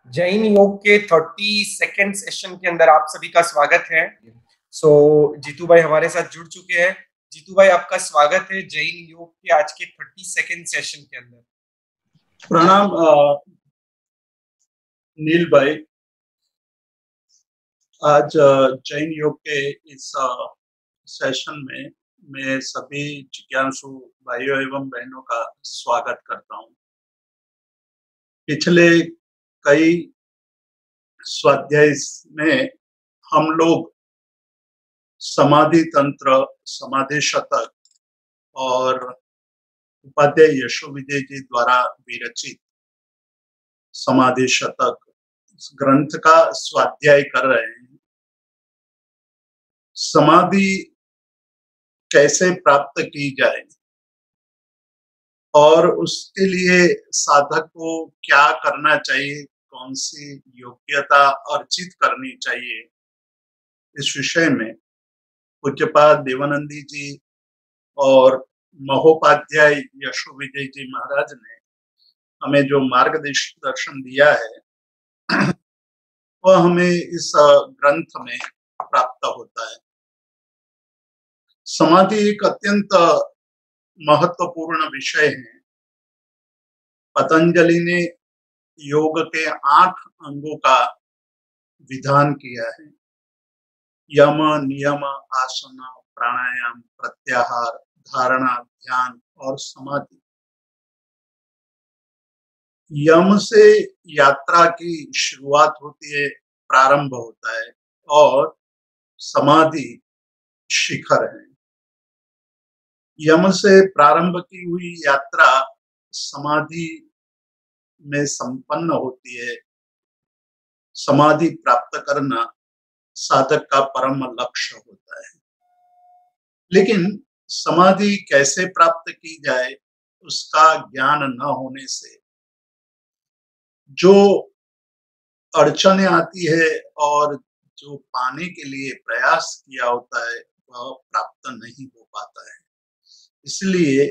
जैन योग के 32nd session के अंदर आप सभी का स्वागत है। जीतू भाई हमारे साथ जुड़ चुके हैं। जीतू भाई, आपका स्वागत है जैन योग के आज के 32nd सेशन के अंदर। प्रणाम नील भाई। आज जैन योग के इस सेशन में मैं सभी जिज्ञासु भाइयों एवं बहनों का स्वागत करता हूं। पिछले कई स्वाध्याय में हम लोग समाधि तंत्र, समाधि शतक और उपाध्याय यशोविजय जी द्वारा विरचित समाधि शतक इस ग्रंथ का स्वाध्याय कर रहे हैं। समाधि कैसे प्राप्त की जाए और उसके लिए साधक को क्या करना चाहिए, कौन सी योग्यता अर्जित करनी चाहिए, इस विषय में पूज्यपाद देवानंदी जी और महोपाध्याय यशोविजय जी महाराज ने हमें जो मार्गदर्शन दिया है वह हमें इस ग्रंथ में प्राप्त होता है। समाधि एक अत्यंत महत्वपूर्ण विषय है। पतंजलि ने योग के 8 अंगों का विधान किया है। यम, नियम, आसन, प्राणायाम, प्रत्याहार, धारणा, ध्यान और समाधि। यम से यात्रा की शुरुआत होती है, प्रारंभ होता है, और समाधि शिखर है। यम से प्रारंभ की हुई यात्रा समाधि में संपन्न होती है। समाधि प्राप्त करना साधक का परम लक्ष्य होता है। लेकिन समाधि कैसे प्राप्त की जाए, उसका ज्ञान न होने से जो अड़चने आती है और जो पाने के लिए प्रयास किया होता है वह प्राप्त नहीं हो पाता है। इसलिए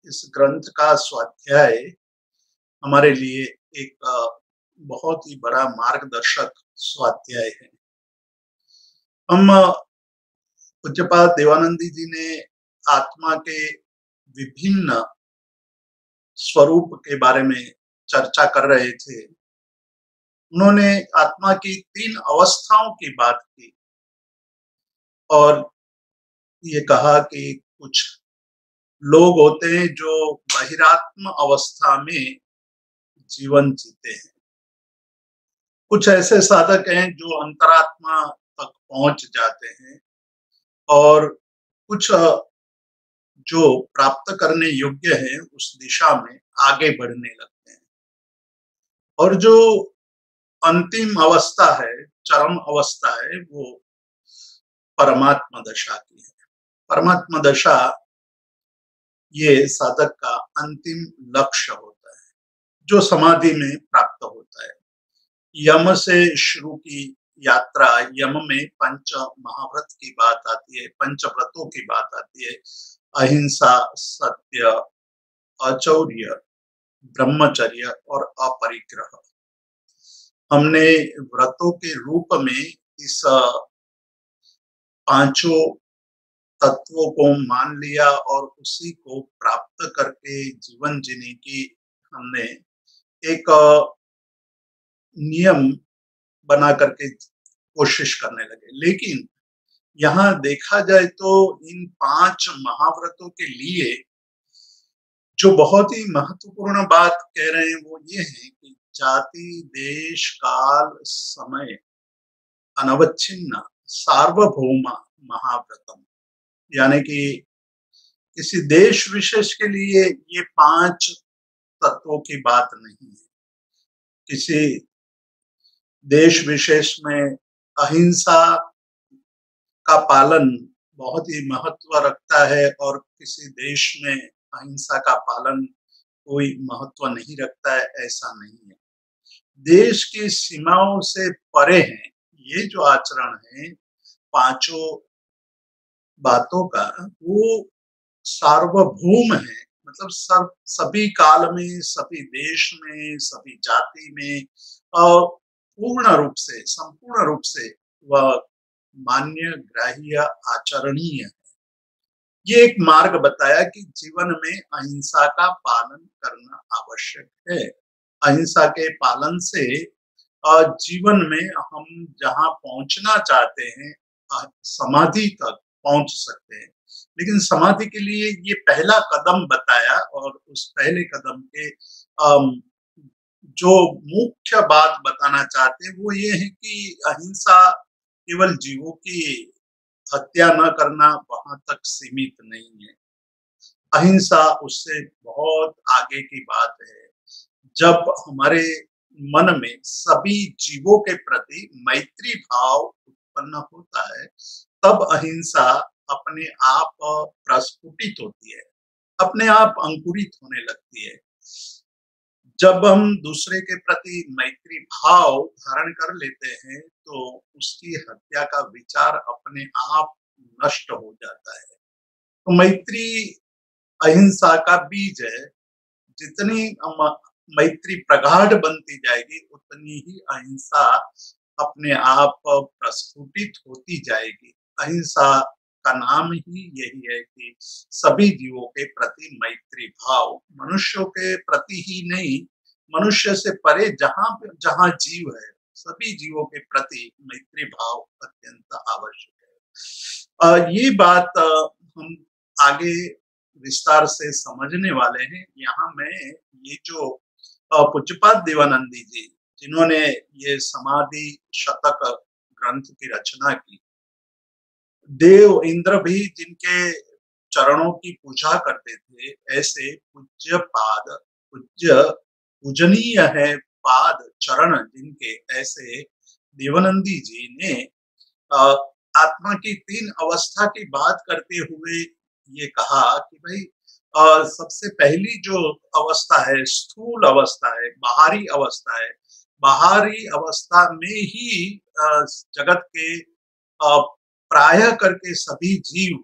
इस ग्रंथ का स्वाध्याय हमारे लिए एक बहुत ही बड़ा मार्गदर्शक स्वाध्याय है। हम पूज्यपाद देवानंदी जी ने आत्मा के विभिन्न स्वरूप के बारे में चर्चा कर रहे थे। उन्होंने आत्मा की 3 अवस्थाओं की बात की और ये कहा कि कुछ लोग होते हैं जो बहिरात्म अवस्था में जीवन जीते हैं। कुछ ऐसे साधक हैं जो अंतरात्मा तक पहुंच जाते हैं और कुछ जो प्राप्त करने योग्य हैं उस दिशा में आगे बढ़ने लगते हैं। और जो अंतिम अवस्था है, चरम अवस्था है, वो परमात्मा दशा की है। परमात्मा दशा ये साधक का अंतिम लक्ष्य होता है जो समाधि में प्राप्त होता है। यम से शुरू की यात्रा, यम में पंच महाव्रत की बात आती है, पंच व्रतों की बात आती है। अहिंसा, सत्य, अचौर्य, ब्रह्मचर्य और अपरिग्रह। हमने व्रतों के रूप में इस पांचों तत्वों को मान लिया और उसी को प्राप्त करके जीवन जीने की हमने एक नियम बना करके कोशिश करने लगे। लेकिन यहाँ देखा जाए तो इन 5 महाव्रतों के लिए जो बहुत ही महत्वपूर्ण बात कह रहे हैं वो ये है कि जाति, देश, काल, समय, अनवच्छिन्न, सार्वभौम महाव्रतम। यानी कि किसी देश विशेष के लिए ये 5 तत्वों की बात नहीं है। किसी देश विशेष में अहिंसा का पालन बहुत ही महत्व रखता है और किसी देश में अहिंसा का पालन कोई महत्व नहीं रखता है, ऐसा नहीं है। देश की सीमाओं से परे हैं ये जो आचरण है पांचों बातों का, वो सार्वभौम है। मतलब सभी काल में, सभी देश में, सभी जाति में पूर्ण रूप से, संपूर्ण रूप से वह मान्य, ग्राह्य, आचरणीय है। ये एक मार्ग बताया कि जीवन में अहिंसा का पालन करना आवश्यक है। अहिंसा के पालन से जीवन में हम जहाँ पहुंचना चाहते हैं, समाधि तक पहुंच सकते हैं। लेकिन समाधि के लिए ये पहला कदम बताया, और उस पहले कदम के जो मुख्य बात बताना चाहते हैं वो ये है कि अहिंसा केवल जीवों की हत्या न करना वहां तक सीमित नहीं है। अहिंसा उससे बहुत आगे की बात है। जब हमारे मन में सभी जीवों के प्रति मैत्री भाव उत्पन्न होता है, तब अहिंसा अपने आप प्रस्फुटित होती है, अपने आप अंकुरित होने लगती है। जब हम दूसरे के प्रति मैत्री भाव धारण कर लेते हैं, तो उसकी हत्या का विचार अपने आप नष्ट हो जाता है। तो मैत्री अहिंसा का बीज है। जितनी मैत्री प्रगाढ़ बनती जाएगी, उतनी ही अहिंसा अपने आप प्रस्फुटित होती जाएगी। अहिंसा का नाम ही यही है कि सभी जीवों के प्रति मैत्री भाव, मनुष्यों के प्रति ही नहीं, मनुष्य से परे जहां जीव है, सभी जीवों के प्रति मैत्री भाव अत्यंत आवश्यक है। ये बात हम आगे विस्तार से समझने वाले हैं। यहाँ मैं ये जो पूज्यपाद देवानंदी जी, जिन्होंने ये समाधि शतक ग्रंथ की रचना की, देव इंद्र भी जिनके चरणों की पूजा करते थे, ऐसे पूज्य पाद, पूज्य पूजनीय है पाद चरण जिनके, ऐसे देवानंदी जी ने आत्मा की 3 अवस्था की बात करते हुए ये कहा कि भाई सबसे पहली जो अवस्था है, स्थूल अवस्था है, बाहरी अवस्था है। बाहरी अवस्था में ही जगत के प्रायः करके सभी जीव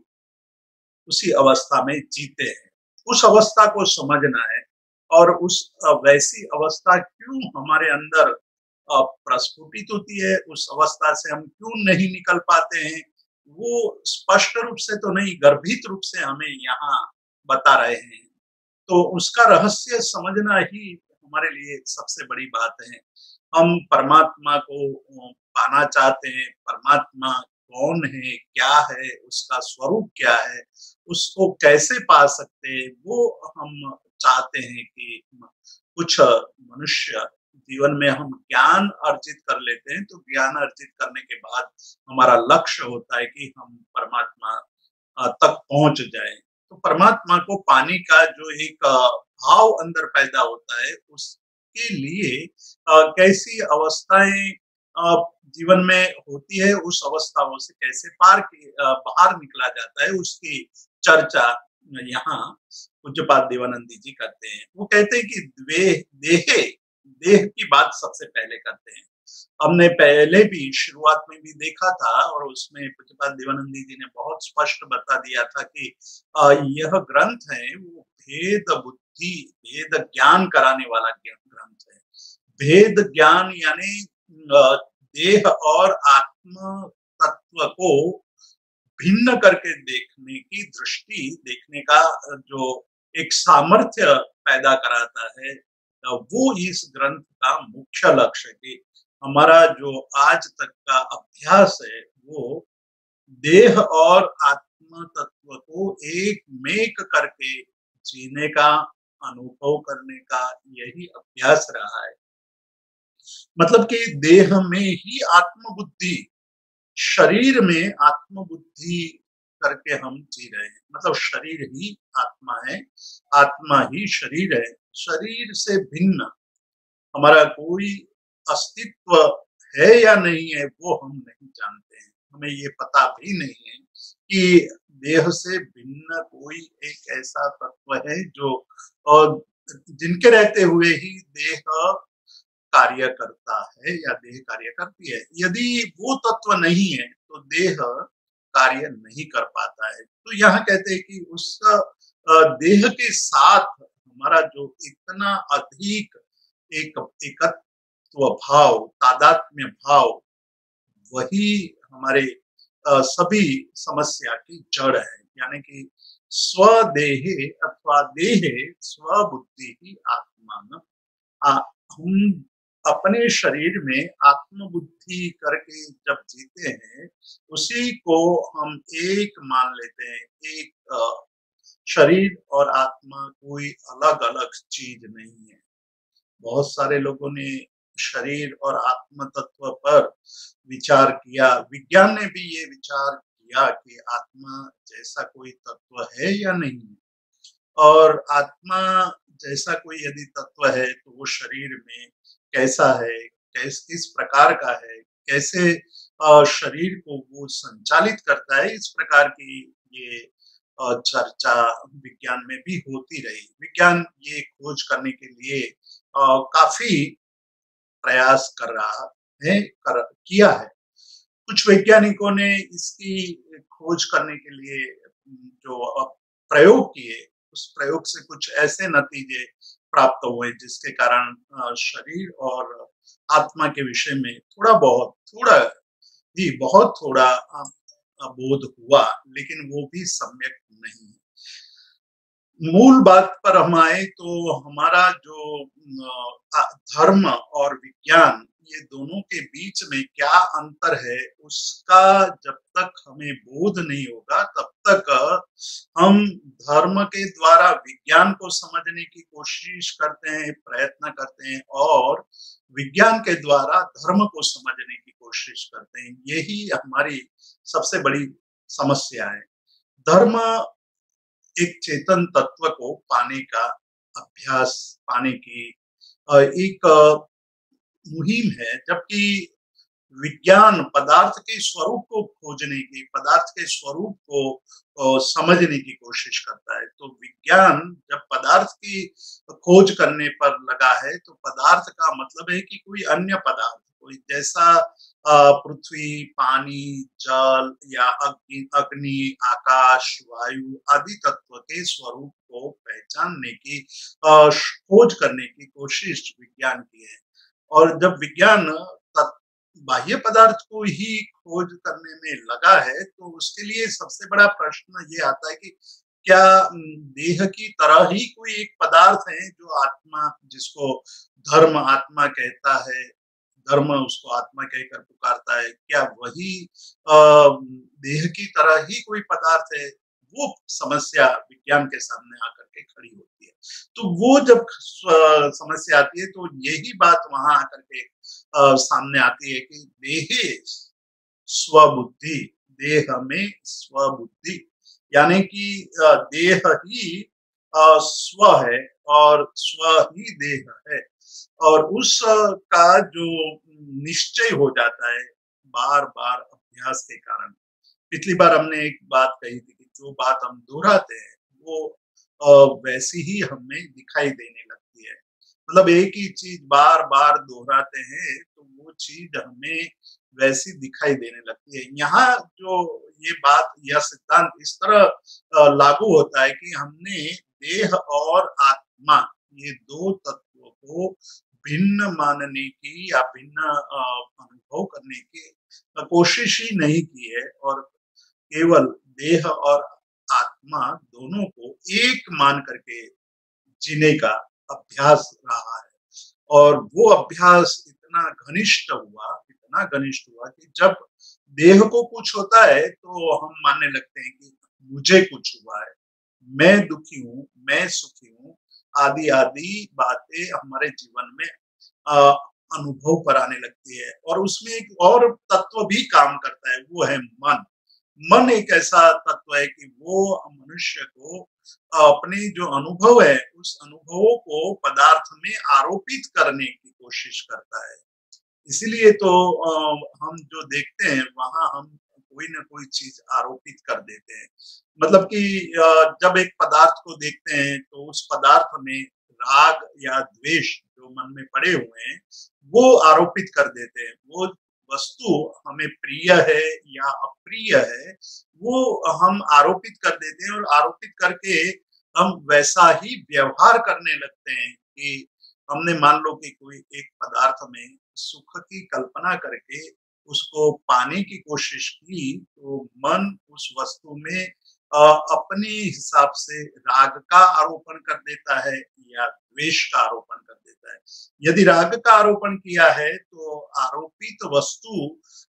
उसी अवस्था में जीते हैं। उस अवस्था को समझना है, और उस वैसी अवस्था क्यों हमारे अंदर प्रस्फुटित होती है, उस अवस्था से हम क्यों नहीं निकल पाते हैं, वो स्पष्ट रूप से तो नहीं, गर्भित रूप से हमें यहाँ बता रहे हैं। तो उसका रहस्य समझना ही हमारे लिए सबसे बड़ी बात है। हम परमात्मा को पाना चाहते हैं। परमात्मा कौन है, क्या है, उसका स्वरूप क्या है, उसको कैसे पा सकते हैं, वो हम चाहते हैं कि कुछ मनुष्य जीवन में हम ज्ञान अर्जित कर लेते हैं। तो ज्ञान अर्जित करने के बाद हमारा लक्ष्य होता है कि हम परमात्मा तक पहुंच जाए। तो परमात्मा को पाने का जो एक भाव अंदर पैदा होता है, उसके लिए कैसी अवस्थाएं जीवन में होती है, उस अवस्थाओं से कैसे बाहर निकला जाता है, उसकी चर्चा यहाँ पूज्यपाद देवानंदी जी करते हैं। वो कहते हैं कि देह की बात सबसे पहले करते हैं। हमने पहले भी शुरुआत में भी देखा था, और उसमें पूज्यपाद देवानंदी जी ने बहुत स्पष्ट बता दिया था कि यह ग्रंथ है वो भेद बुद्धि, भेद ज्ञान कराने वाला ग्रंथ है। भेद ज्ञान यानी देह और आत्म तत्व को भिन्न करके देखने की दृष्टि, देखने का जो एक सामर्थ्य पैदा कराता है, वो इस ग्रंथ का मुख्य लक्ष्य है कि हमारा जो आज तक का अभ्यास है, वो देह और आत्म तत्व को एक मेक करके जीने का, अनुभव करने का यही अभ्यास रहा है। मतलब कि देह में ही आत्मबुद्धि, शरीर में आत्मबुद्धि करके हम जी रहे हैं। मतलब शरीर ही आत्मा है, आत्मा ही शरीर है। शरीर से भिन्न हमारा कोई अस्तित्व है या नहीं है, वो हम नहीं जानते हैं। हमें ये पता भी नहीं है कि देह से भिन्न कोई एक ऐसा तत्व है जो जिनके रहते हुए ही देह कार्य करता है या देह कार्य करती है। यदि वो तत्व नहीं है तो देह कार्य नहीं कर पाता है। तो यहाँ कहते हैं कि उस देह के साथ हमारा जो इतना अधिक एक एकत्व एकत्व भाव, तादात्म्य भाव, वही हमारे सभी समस्या की जड़ है। यानी कि स्वदेहे अथवा देहे स्वबुद्धि ही आत्मा। हम अपने शरीर में आत्मबुद्धि करके जब जीते हैं, उसी को हम एक मान लेते हैं। एक शरीर और आत्मा कोई अलग-अलग चीज नहीं है। बहुत सारे लोगों ने शरीर और आत्म तत्व पर विचार किया। विज्ञान ने भी ये विचार किया कि आत्मा जैसा कोई तत्व है या नहीं है, और आत्मा जैसा कोई यदि तत्व है तो वो शरीर में कैसा है, किस प्रकार का है, कैसे शरीर को वो संचालित करता है, इस प्रकार की ये चर्चा विज्ञान में भी होती रही। विज्ञान ये खोज करने के लिए काफी प्रयास कर रहा है, किया है। कुछ वैज्ञानिकों ने इसकी खोज करने के लिए जो प्रयोग किए, उस प्रयोग से कुछ ऐसे नतीजे प्राप्त हुए जिसके कारण शरीर और आत्मा के विषय में बहुत थोड़ा बोध हुआ, लेकिन वो भी सम्यक नहीं है। मूल बात पर हम आए तो हमारा जो धर्म और विज्ञान, ये दोनों के बीच में क्या अंतर है, उसका जब तक हमें बोध नहीं होगा तब तक हम धर्म के द्वारा विज्ञान को समझने की कोशिश करते हैं, प्रयत्न करते हैं, और विज्ञान के द्वारा धर्म को समझने की कोशिश करते हैं। यही हमारी सबसे बड़ी समस्या है। धर्म एक चेतन तत्व को पाने का अभ्यास, पाने की एक मुहिम है, जबकि विज्ञान पदार्थ के स्वरूप को खोजने की, पदार्थ के स्वरूप को समझने की कोशिश करता है। तो विज्ञान जब पदार्थ की खोज करने पर लगा है, तो पदार्थ का मतलब है कि कोई अन्य पदार्थ, कोई जैसा पृथ्वी, पानी, जल या अग्नि, आकाश, वायु आदि तत्व के स्वरूप को पहचानने की खोज करने की कोशिश विज्ञान की है। और जब विज्ञान बाह्य पदार्थ को ही खोज करने में लगा है, तो उसके लिए सबसे बड़ा प्रश्न ये आता है कि क्या देह की तरह ही कोई एक पदार्थ है जो आत्मा, जिसको धर्म आत्मा कहता है, धर्म उसको आत्मा कहकर पुकारता है, क्या वही देह की तरह ही कोई पदार्थ है? वो समस्या विज्ञान के सामने आकर के खड़ी होती है। तो वो जब समस्या आती है, तो यही बात वहां आकर के सामने आती है कि देहे स्वबुद्धि, देह में स्वबुद्धि, यानी कि देह ही स्व है और स्व ही देह है। और उस का जो निश्चय हो जाता है बार बार अभ्यास के कारण। पिछली बार हमने एक बात कही थी कि जो बात हम दोहराते हैं वो वैसी ही हमें दिखाई देने लगती है। मतलब एक ही चीज बार बार दोहराते हैं तो वो चीज हमें वैसी दिखाई देने लगती है। यहाँ जो ये बात, यह सिद्धांत इस तरह लागू होता है कि हमने देह और आत्मा, ये दो तत्वों को भिन्न मानने की या भिन्न अनुभव करने की कोशिश ही नहीं की है, और केवल देह और आत्मा दोनों को एक मान करके जीने का अभ्यास रहा है। और वो अभ्यास इतना घनिष्ठ हुआ कि जब देह को कुछ होता है तो हम मानने लगते हैं कि मुझे कुछ हुआ है, मैं दुखी हूँ, मैं सुखी हूँ, आदि आदि बातें हमारे जीवन में अनुभव पर आने लगती है। और उसमें एक और तत्व भी काम करता है, वो है मन। मन एक ऐसा तत्व है कि वो मनुष्य को अपने जो अनुभव है, उस अनुभवों को पदार्थ में आरोपित करने की कोशिश करता है। इसीलिए तो हम जो देखते हैं वहां हम कोई ना कोई चीज आरोपित कर देते हैं। मतलब कि जब एक पदार्थ को देखते हैं तो उस पदार्थ में राग या द्वेष जो मन में पड़े हुए हैं वो आरोपित कर देते हैं। वो वस्तु हमें प्रिय है या अप्रिय है, वो हम आरोपित कर देते हैं, और आरोपित करके हम वैसा ही व्यवहार करने लगते हैं कि हमने मान लो कि कोई एक पदार्थ में सुख की कल्पना करके उसको पाने की कोशिश की तो मन उस वस्तु में अपने हिसाब से राग का आरोपण कर देता है या द्वेष का आरोपण कर देता है। यदि राग का आरोपण किया है तो आरोपित वस्तु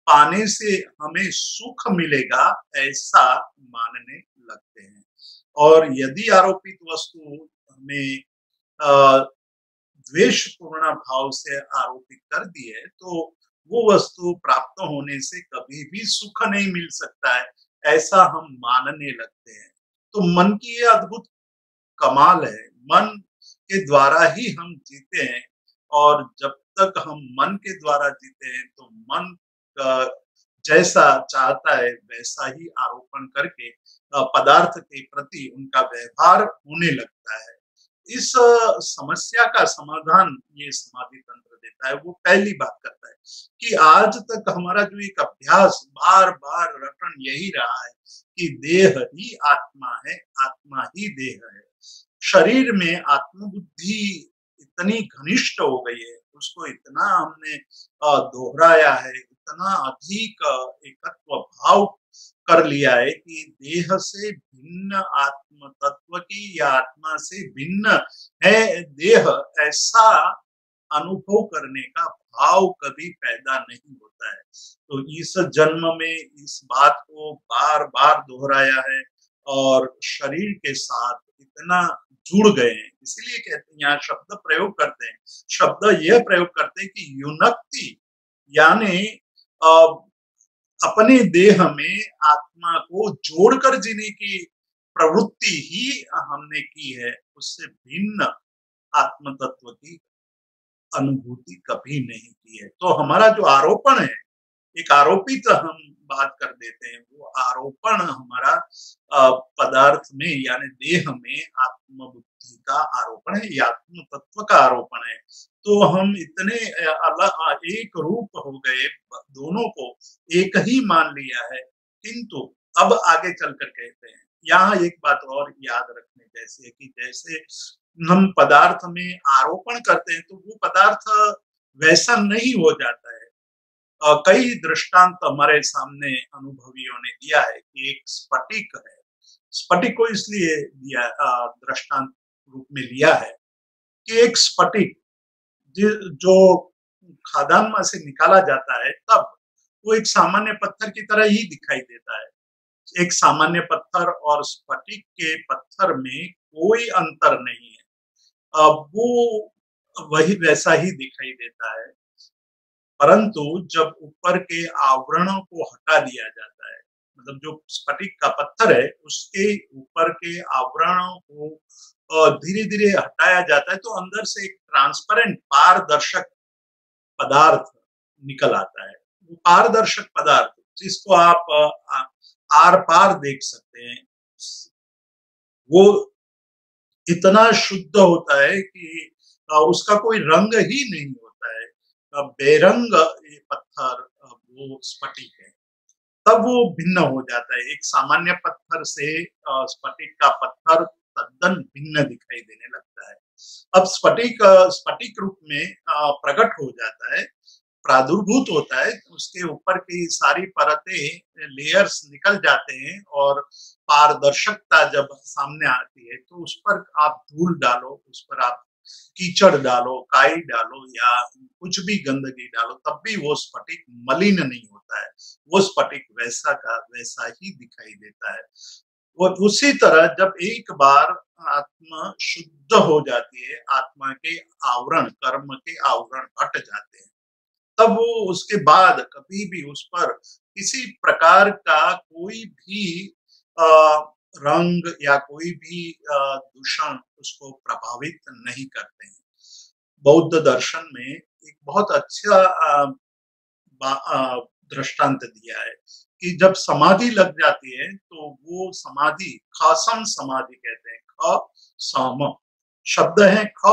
पाने से हमें सुख मिलेगा ऐसा मानने लगते हैं, और यदि आरोपित वस्तु हमें द्वेषपूर्ण भाव से आरोपित कर दी है तो वो वस्तु प्राप्त होने से कभी भी सुख नहीं मिल सकता है, ऐसा हम मानने लगते हैं। तो मन की ये अद्भुत कमाल है, मन के द्वारा ही हम जीते हैं, और जब तक हम मन के द्वारा जीते हैं तो मन जैसा चाहता है वैसा ही आरोपण करके पदार्थ के प्रति उनका व्यवहार होने लगता है। इस समस्या का समाधान ये समाधि तंत्र देता है। वो पहली बात करता है कि आज तक हमारा जो एक अभ्यास बार बार रटन यही रहा है कि देह ही आत्मा है, आत्मा ही देह है। शरीर में आत्मबुद्धि इतनी घनिष्ठ हो गई है, उसको इतना हमने दोहराया है, इतना अधिक एकत्व भाव कर लिया है कि देह से भिन्न आत्म तत्व की या आत्मा से भिन्न है देह, ऐसा अनुभव करने का भाव कभी पैदा नहीं होता है। तो इस जन्म में इस बात को बार बार दोहराया है और शरीर के साथ इतना जुड़ गए हैं, इसीलिए कहते हैं, यहाँ शब्द प्रयोग करते हैं, शब्द यह प्रयोग करते हैं कि युनक्ति यानी अपने देह में आत्मा को जोड़कर जीने की प्रवृत्ति ही हमने की है, उससे भिन्न आत्म तत्व की अनुभूति कभी नहीं की है। तो हमारा जो आरोपण है, एक आरोपित हम बात कर देते हैं, वो आरोपण हमारा पदार्थ में यानी देह में आत्मबुद्धि का आरोपण है या आत्म तत्व का आरोपण है। तो हम इतने अलग एक रूप हो गए, दोनों को एक ही मान लिया है, किंतु अब आगे चलकर कहते हैं, यहाँ एक बात और याद रखने जैसे है कि जैसे हम पदार्थ में आरोपण करते हैं तो वो पदार्थ वैसा नहीं हो जाता है। कई दृष्टांत हमारे सामने अनुभवियों ने दिया है कि एक स्फटिक है, स्फटिक को इसलिए दिया दृष्टांत रूप में लिया है कि एक स्फटिक जो खादान में से निकाला जाता है तब वो एक सामान्य पत्थर की तरह ही दिखाई देता है। एक सामान्य पत्थर और स्फटिक के पत्थर में कोई अंतर नहीं है, वो वही वैसा ही दिखाई देता है। परंतु जब ऊपर के आवरणों को हटा दिया जाता है, मतलब जो स्फटिक का पत्थर है उसके ऊपर के आवरणों को धीरे धीरे हटाया जाता है तो अंदर से एक ट्रांसपेरेंट पारदर्शक पदार्थ निकल आता है। वो पारदर्शक पदार्थ जिसको आप आर पार देख सकते हैं, वो इतना शुद्ध होता है कि उसका कोई रंग ही नहीं होता है, बेरंग ये पत्थर वो स्फटिक है। तब वो भिन्न हो जाता है, एक सामान्य पत्थर से स्फटिक का पत्थर तद्दन भिन्न दिखाई देने लगता है। अब स्फटिक स्फटिक रूप में प्रकट हो जाता है, प्रादुर्भूत होता है, उसके ऊपर की सारी परतें लेयर्स निकल जाते हैं और पारदर्शकता जब सामने आती है तो उस पर आप धूल डालो, उस पर आप कीचड़ डालो, काई डालो या कुछ भी गंदगी डालो, तब भी वो स्फटिक मलिन नहीं होता है, वो स्फटिक वैसा का वैसा ही दिखाई देता है। वो उसी तरह जब एक बार आत्मा शुद्ध हो जाती है, आत्मा के आवरण, कर्म के आवरण हट जाते हैं, तब वो उसके बाद कभी भी उस पर किसी प्रकार का कोई भी रंग या कोई भी दूषण उसको प्रभावित नहीं करते हैं। बौद्ध दर्शन में एक बहुत अच्छा दृष्टांत दिया है कि जब समाधि लग जाती है तो वो समाधि खासम समाधि कहते हैं, ख सम शब्द है, ख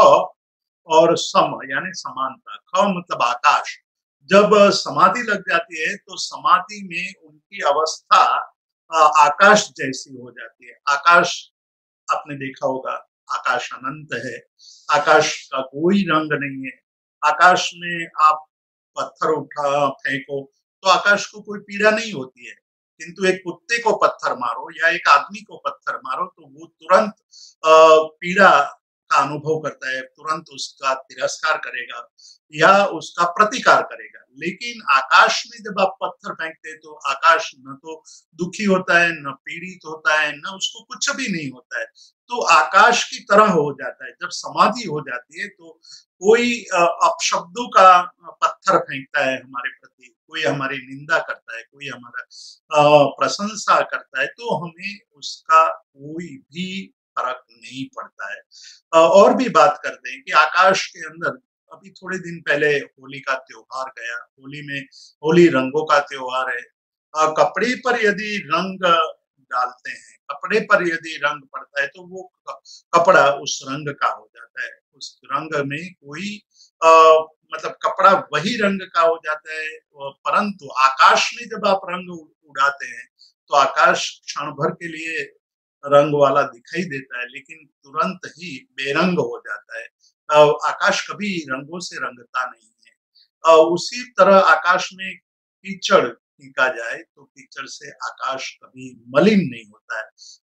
और सम यानी समानता, ख मतलब आकाश। जब समाधि लग जाती है तो समाधि में उनकी अवस्था आकाश जैसी हो जाती है। आकाश आपने देखा होगा, आकाश अनंत है, आकाश का कोई रंग नहीं है, आकाश में आप पत्थर उठा फेंको तो आकाश को कोई पीड़ा नहीं होती है, किंतु एक कुत्ते को पत्थर मारो या एक आदमी को पत्थर मारो तो वो तुरंत पीड़ा का अनुभव करता है, तुरंत उसका तिरस्कार करेगा या उसका प्रतिकार करेगा। लेकिन आकाश में जब आप पत्थर फेंकते हैं तो आकाश न तो दुखी होता है, न पीड़ित होता है, न उसको कुछ भी नहीं होता है। तो आकाश की तरह हो जाता है। जब समाधि हो जाती है तो कोई अपशब्दों का पत्थर फेंकता है हमारे प्रति, कोई हमारी निंदा करता है, कोई हमारा प्रशंसा करता है, तो हमें उसका कोई भी फर्क नहीं पड़ता है। और भी बात करते हैं कि आकाश के अंदर अभी थोड़े दिन पहले होली का त्योहार गया। होली रंगों का त्योहार है। कपड़े पर यदि रंग डालते हैं, कपड़े पर यदि रंग पड़ता है तो वो कपड़ा उस रंग का हो जाता है। उस रंग में कोई मतलब कपड़ा वही रंग का हो जाता है। परंतु आकाश में जब आप रंग उड़ाते हैं तो आकाश क्षण भर के लिए रंग वाला दिखाई देता है, लेकिन तुरंत ही बेरंग हो जाता है। आकाश कभी रंगों से रंगता नहीं है। उसी तरह आकाश में कीचड़ फेंका जाए तो कीचड़ से आकाश कभी मलिन नहीं होता है।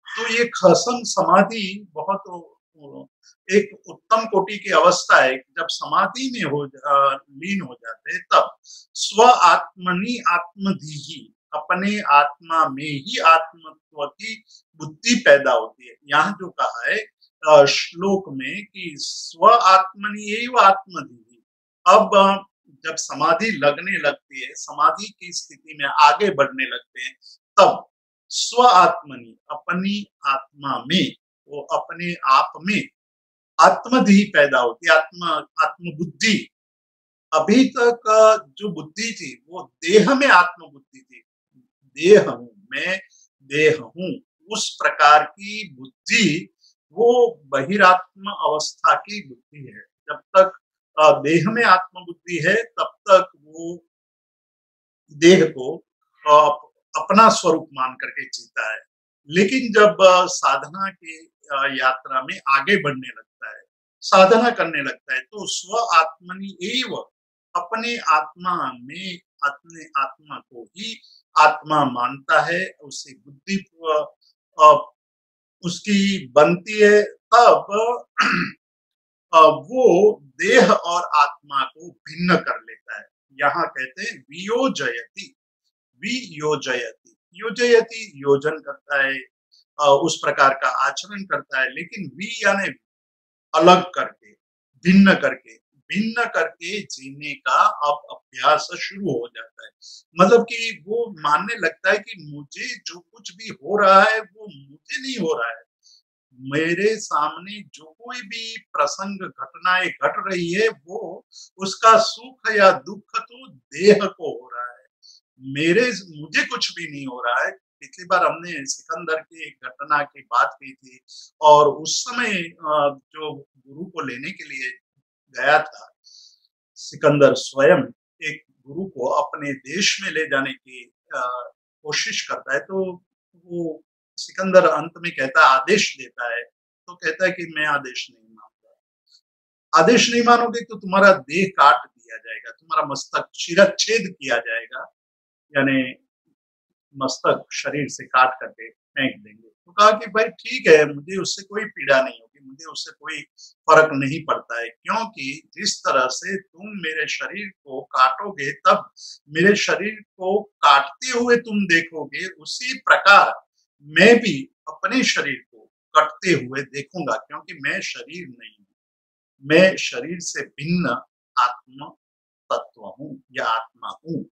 तो ये खसम समाधि बहुत एक उत्तम कोटि की अवस्था है। जब समाधि में लीन हो जाते हैं तब स्व आत्मनि आत्मधि, अपने आत्मा में ही आत्मत्व की बुद्धि पैदा होती है। यहाँ जो कहा है श्लोक में कि स्व आत्मनि एव आत्मधि, अब जब समाधि लगने लगती है, समाधि की स्थिति में आगे बढ़ने लगते हैं, तब स्व आत्मनि, अपनी आत्मा में, वो अपने आप में आत्मधि पैदा होती है, आत्मबुद्धि। अभी तक जो बुद्धि थी वो देह में आत्मबुद्धि थी, देह हूं मैं, देह हूं, उस प्रकार की बुद्धि वो बहिरात्म अवस्था की बुद्धि है। जब तक देह में आत्मबुद्धि है तब तक वो देह को अपना स्वरूप मान करके जीता है। लेकिन जब साधना की यात्रा में आगे बढ़ने लगता है, साधना करने लगता है, तो स्व आत्मनि एव, अपने आत्मा में अपने आत्मा को ही आत्मा मानता है, उससे बुद्धि उसकी बनती है। तब वो देह और आत्मा को भिन्न कर लेता है। यहाँ कहते हैं वियोजयति, वियोजयति, योजयति योजन करता है, उस प्रकार का आचरण करता है। लेकिन वि यानी अलग करके, भिन्न करके, भिन्न करके जीने का अब अभ्यास शुरू हो जाता है। मतलब कि वो मानने लगता है कि मुझे जो कुछ भी हो रहा है वो मुझे नहीं हो रहा है। मेरे सामने जो कोई भी प्रसंग घटनाएं घट रही है वो उसका सुख या दुख तो देह को हो रहा है, मेरे मुझे कुछ भी नहीं हो रहा है। पिछली बार हमने सिकंदर की एक घटना की बात की थी और उस समय जो गुरु को लेने के लिए गया था सिकंदर स्वयं, एक गुरु को अपने देश में ले जाने की कोशिश करता है। तो वो सिकंदर अंत में कहता है, आदेश देता है, तो कहता है कि मैं आदेश नहीं मानूंगा। आदेश नहीं मानोगे तो तुम्हारा देह काट दिया जाएगा, तुम्हारा मस्तक शिरच्छेद किया जाएगा, यानी मस्तक शरीर से काट करके फेंक देंगे। तो कहा कि भाई ठीक है, मुझे उससे कोई पीड़ा नहीं होगी, मुझे उससे कोई फर्क नहीं पड़ता है, क्योंकि जिस तरह से तुम मेरे शरीर को काटोगे तब मेरे शरीर को काटते हुए तुम देखोगे, उसी प्रकार मैं भी अपने शरीर को कटते हुए देखूंगा, क्योंकि मैं शरीर नहीं हूं, मैं शरीर से भिन्न आत्म तत्व हूं या आत्मा हूं।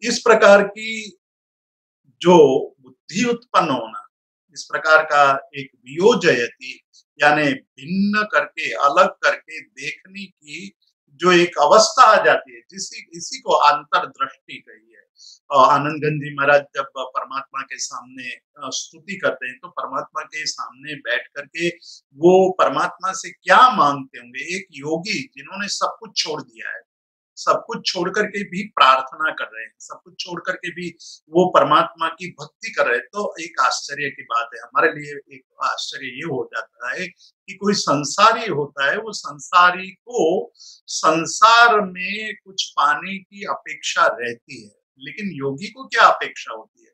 इस प्रकार की जो बुद्धि उत्पन्न होना, इस प्रकार का एक वियोजयति यानी भिन्न करके, अलग करके देखने की जो एक अवस्था आ जाती है, इसी को अंतर्दृष्टि कही है। आनंद गंधी महाराज जब परमात्मा के सामने स्तुति करते हैं तो परमात्मा के सामने बैठ करके वो परमात्मा से क्या मांगते होंगे। एक योगी जिन्होंने सब कुछ छोड़ दिया है, सब कुछ छोड़ करके भी प्रार्थना कर रहे हैं, सब कुछ छोड़ करके भी वो परमात्मा की भक्ति कर रहे हैं, तो एक आश्चर्य की बात है। हमारे लिए एक आश्चर्य ये हो जाता है कि कोई संसारी होता है, वो संसारी को संसार में कुछ पाने की अपेक्षा रहती है, लेकिन योगी को क्या अपेक्षा होती है?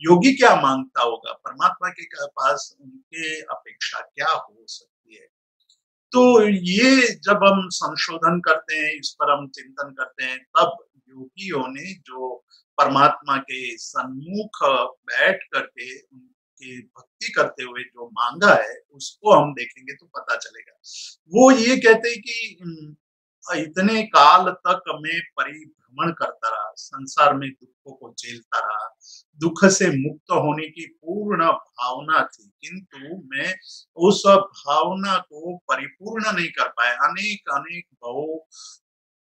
योगी क्या मांगता होगा? परमात्मा के पास उनके अपेक्षा क्या हो सकती है? तो ये जब हम संशोधन करते हैं, इस पर हम चिंतन करते हैं, तब योगियों ने जो परमात्मा के सन्मुख बैठ करके उनकी भक्ति करते हुए जो मांगा है, उसको हम देखेंगे तो पता चलेगा। वो ये कहते हैं कि इतने काल तक मैं परिभ्रमण करता रहा, संसार में दुखों को झेलता रहा, दुख से मुक्त होने की पूर्ण भावना थी, किंतु मैं उस भावना को परिपूर्ण नहीं कर पाया। अनेक अनेक भावों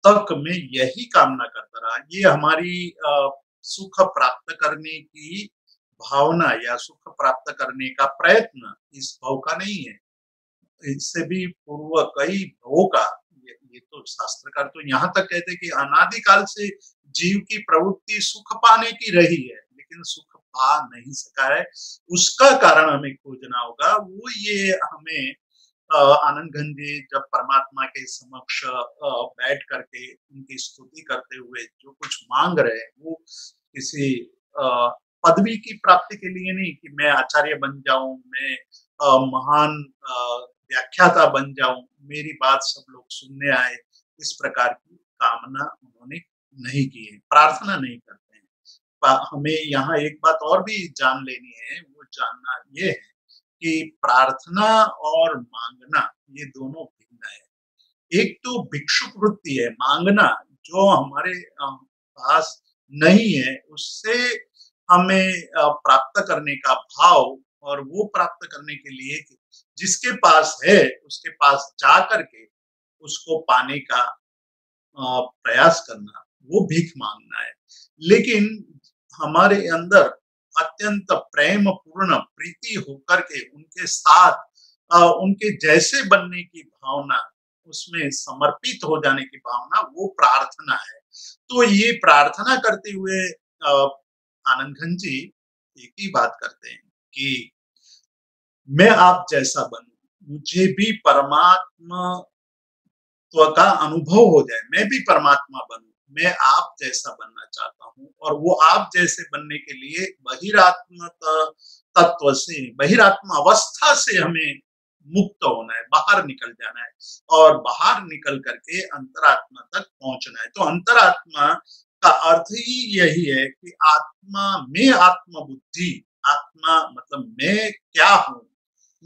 तक मैं यही कामना करता रहा। ये हमारी सुख प्राप्त करने की भावना या सुख प्राप्त करने का प्रयत्न इस भाव का नहीं है, इससे भी पूर्व कई भवों का। ये तो शास्त्रकार तो यहाँ तक कहते हैं कि अनादिकाल से जीव की प्रवृत्ति सुख पाने की रही है, लेकिन सुख पा नहीं सका है। उसका कारण हमें खोजना होगा। वो ये हमें आनंद घन जी जब परमात्मा के समक्ष बैठ करके उनकी स्तुति करते हुए जो कुछ मांग रहे हैं, वो किसी पदवी की प्राप्ति के लिए नहीं कि मैं आचार्य बन जाऊं, मैं महान व्याख्याता बन जाऊं, मेरी बात सब लोग सुनने आए, इस प्रकार की कामना उन्होंने नहीं की है, प्रार्थना नहीं करते हैं। हमें यहाँ एक बात और भी जान लेनी है, वो जानना ये है कि प्रार्थना और मांगना ये दोनों भिन्न है। एक तो भिक्षुक वृत्ति है, मांगना, जो हमारे पास नहीं है उससे हमें प्राप्त करने का भाव, और वो प्राप्त करने के लिए जिसके पास है उसके पास जा करके उसको पाने का प्रयास करना, वो भीख मांगना है। लेकिन हमारे अंदर अत्यंत प्रेम पूर्ण प्रीति होकर के उनके साथ उनके जैसे बनने की भावना, उसमें समर्पित हो जाने की भावना, वो प्रार्थना है। तो ये प्रार्थना करते हुए आनंद घन जी एक ही बात करते हैं कि मैं आप जैसा बनूं, मुझे भी परमात्मा का अनुभव हो जाए, मैं भी परमात्मा बनूं, मैं आप जैसा बनना चाहता हूं। और वो आप जैसे बनने के लिए बहिरात्म तत्व से, बहिरात्मा अवस्था से हमें मुक्त होना है, बाहर निकल जाना है, और बाहर निकल करके अंतरात्मा तक पहुंचना है। तो अंतरात्मा का अर्थ ही यही है कि आत्मा में आत्म बुद्धि, आत्मा मतलब मैं क्या हूं।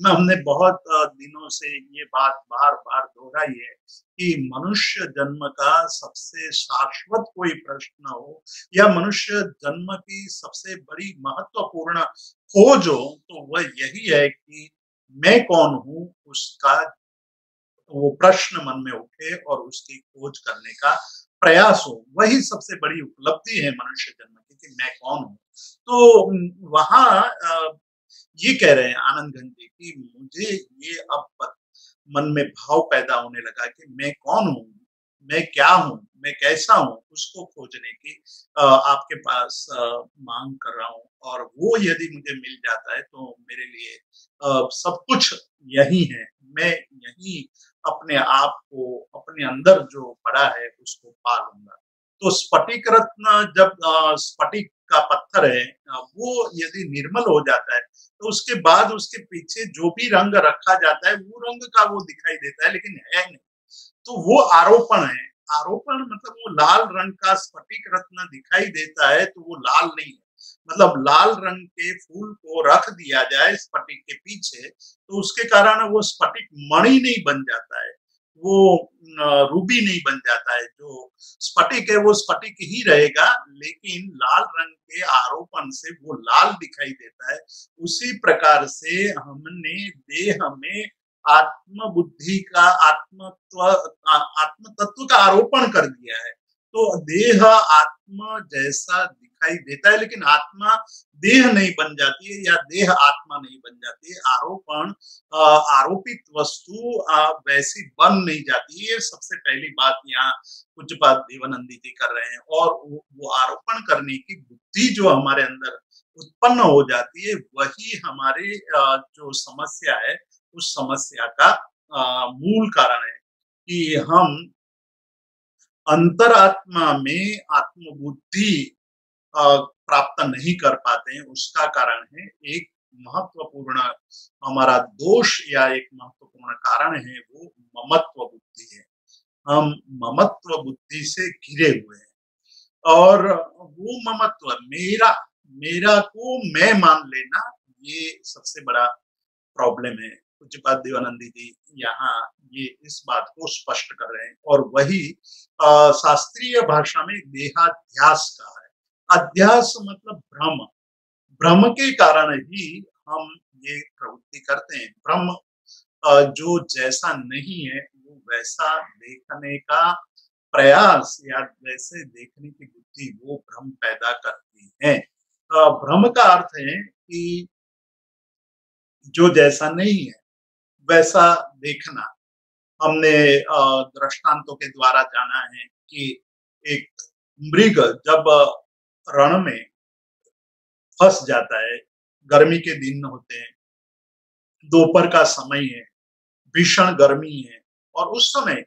हमने बहुत दिनों से ये बात बार बार दोहराई है कि मनुष्य जन्म का सबसे शाश्वत कोई प्रश्न हो, या मनुष्य जन्म की सबसे बड़ी महत्वपूर्ण खोज हो, तो वह यही है कि मैं कौन हूं, उसका वो प्रश्न मन में उठे और उसकी खोज करने का प्रयास हो। वही सबसे बड़ी उपलब्धि है मनुष्य जन्म की, कि मैं कौन हूं। तो वहां ये कह रहे हैं आनंद घन जी कि मुझे ये अब मन में भाव पैदा होने लगा कि मैं कौन हूँ, मैं क्या हूँ, मैं कैसा हूँ, उसको खोजने की आपके पास मांग कर रहा हूँ। और वो यदि मुझे मिल जाता है तो मेरे लिए सब कुछ यही है। मैं यही अपने आप को, अपने अंदर जो पड़ा है उसको पा लूंगा। तो स्फटिक रत्न, जब स्फटिक का पत्थर है वो यदि निर्मल हो जाता है, तो उसके बाद उसके पीछे जो भी रंग रखा जाता है वो रंग का वो दिखाई देता है, लेकिन है नहीं। तो वो आरोपण है। आरोपण मतलब वो लाल रंग का स्फटिक रत्न दिखाई देता है तो वो लाल नहीं है। मतलब लाल रंग के फूल को रख दिया जाए स्फटिक के पीछे, तो उसके कारण वो स्फटिक मणि नहीं बन जाता है, वो रूबी नहीं बन जाता है। जो स्फटिक है वो स्फटिक ही रहेगा, लेकिन लाल रंग के आरोपण से वो लाल दिखाई देता है। उसी प्रकार से हमने देह में आत्म बुद्धि का, आत्म तत्व का आरोपण कर दिया है। तो देह आत्म जैसा दिखाई देता है, लेकिन आत्मा देह नहीं बन जाती है या देह आत्मा नहीं बन जाती है। आरोपित वस्तु वैसी बन नहीं जाती है। ये सबसे पहली बात यहाँ पूज्यपाद देवानंदी जी कर रहे हैं। और वो आरोपण करने की बुद्धि जो हमारे अंदर उत्पन्न हो जाती है, वही हमारे जो समस्या है उस समस्या का मूल कारण है कि हम अंतरात्मा में आत्मबुद्धि प्राप्त नहीं कर पाते हैं। उसका कारण है एक महत्वपूर्ण हमारा दोष या एक महत्वपूर्ण कारण है वो ममत्व बुद्धि है। हम ममत्व बुद्धि से घिरे हुए हैं और वो ममत्व मेरा को मैं मान लेना, ये सबसे बड़ा प्रॉब्लम है। पूज्यपाद देवानंदी जी यहाँ ये इस बात को स्पष्ट कर रहे हैं और वही शास्त्रीय भाषा में देहाध्यास कहा है। अध्यास मतलब भ्रम। भ्रम के कारण ही हम ये प्रवृत्ति करते हैं। भ्रम जो जैसा नहीं है वो वैसा देखने का प्रयास या वैसे देखने की बुद्धि वो भ्रम पैदा करती है। भ्रम का अर्थ है कि जो जैसा नहीं है वैसा देखना। हमने दृष्टांतों के द्वारा जाना है कि एक मृग जब रण में फंस जाता है, गर्मी के दिन होते हैं, दोपहर का समय है, भीषण गर्मी है और उस समय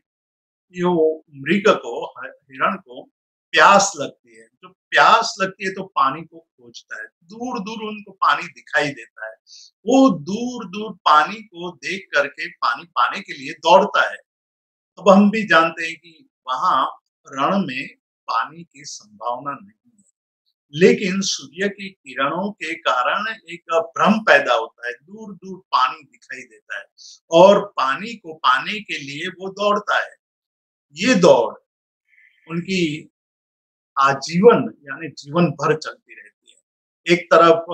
यो मृग को, हिरण को प्यास लगती है। जो प्यास लगती है तो पानी को खोजता है। दूर दूर उनको पानी दिखाई देता है। वो दूर दूर पानी को देख करके पानी पाने के लिए दौड़ता है। अब हम भी जानते हैं कि वहां रण में पानी की संभावना नहीं है, लेकिन सूर्य की किरणों के कारण एक भ्रम पैदा होता है। दूर दूर पानी दिखाई देता है और पानी को पाने के लिए वो दौड़ता है। ये दौड़ उनकी आजीवन यानी जीवन भर चलती रहती है। एक तरफ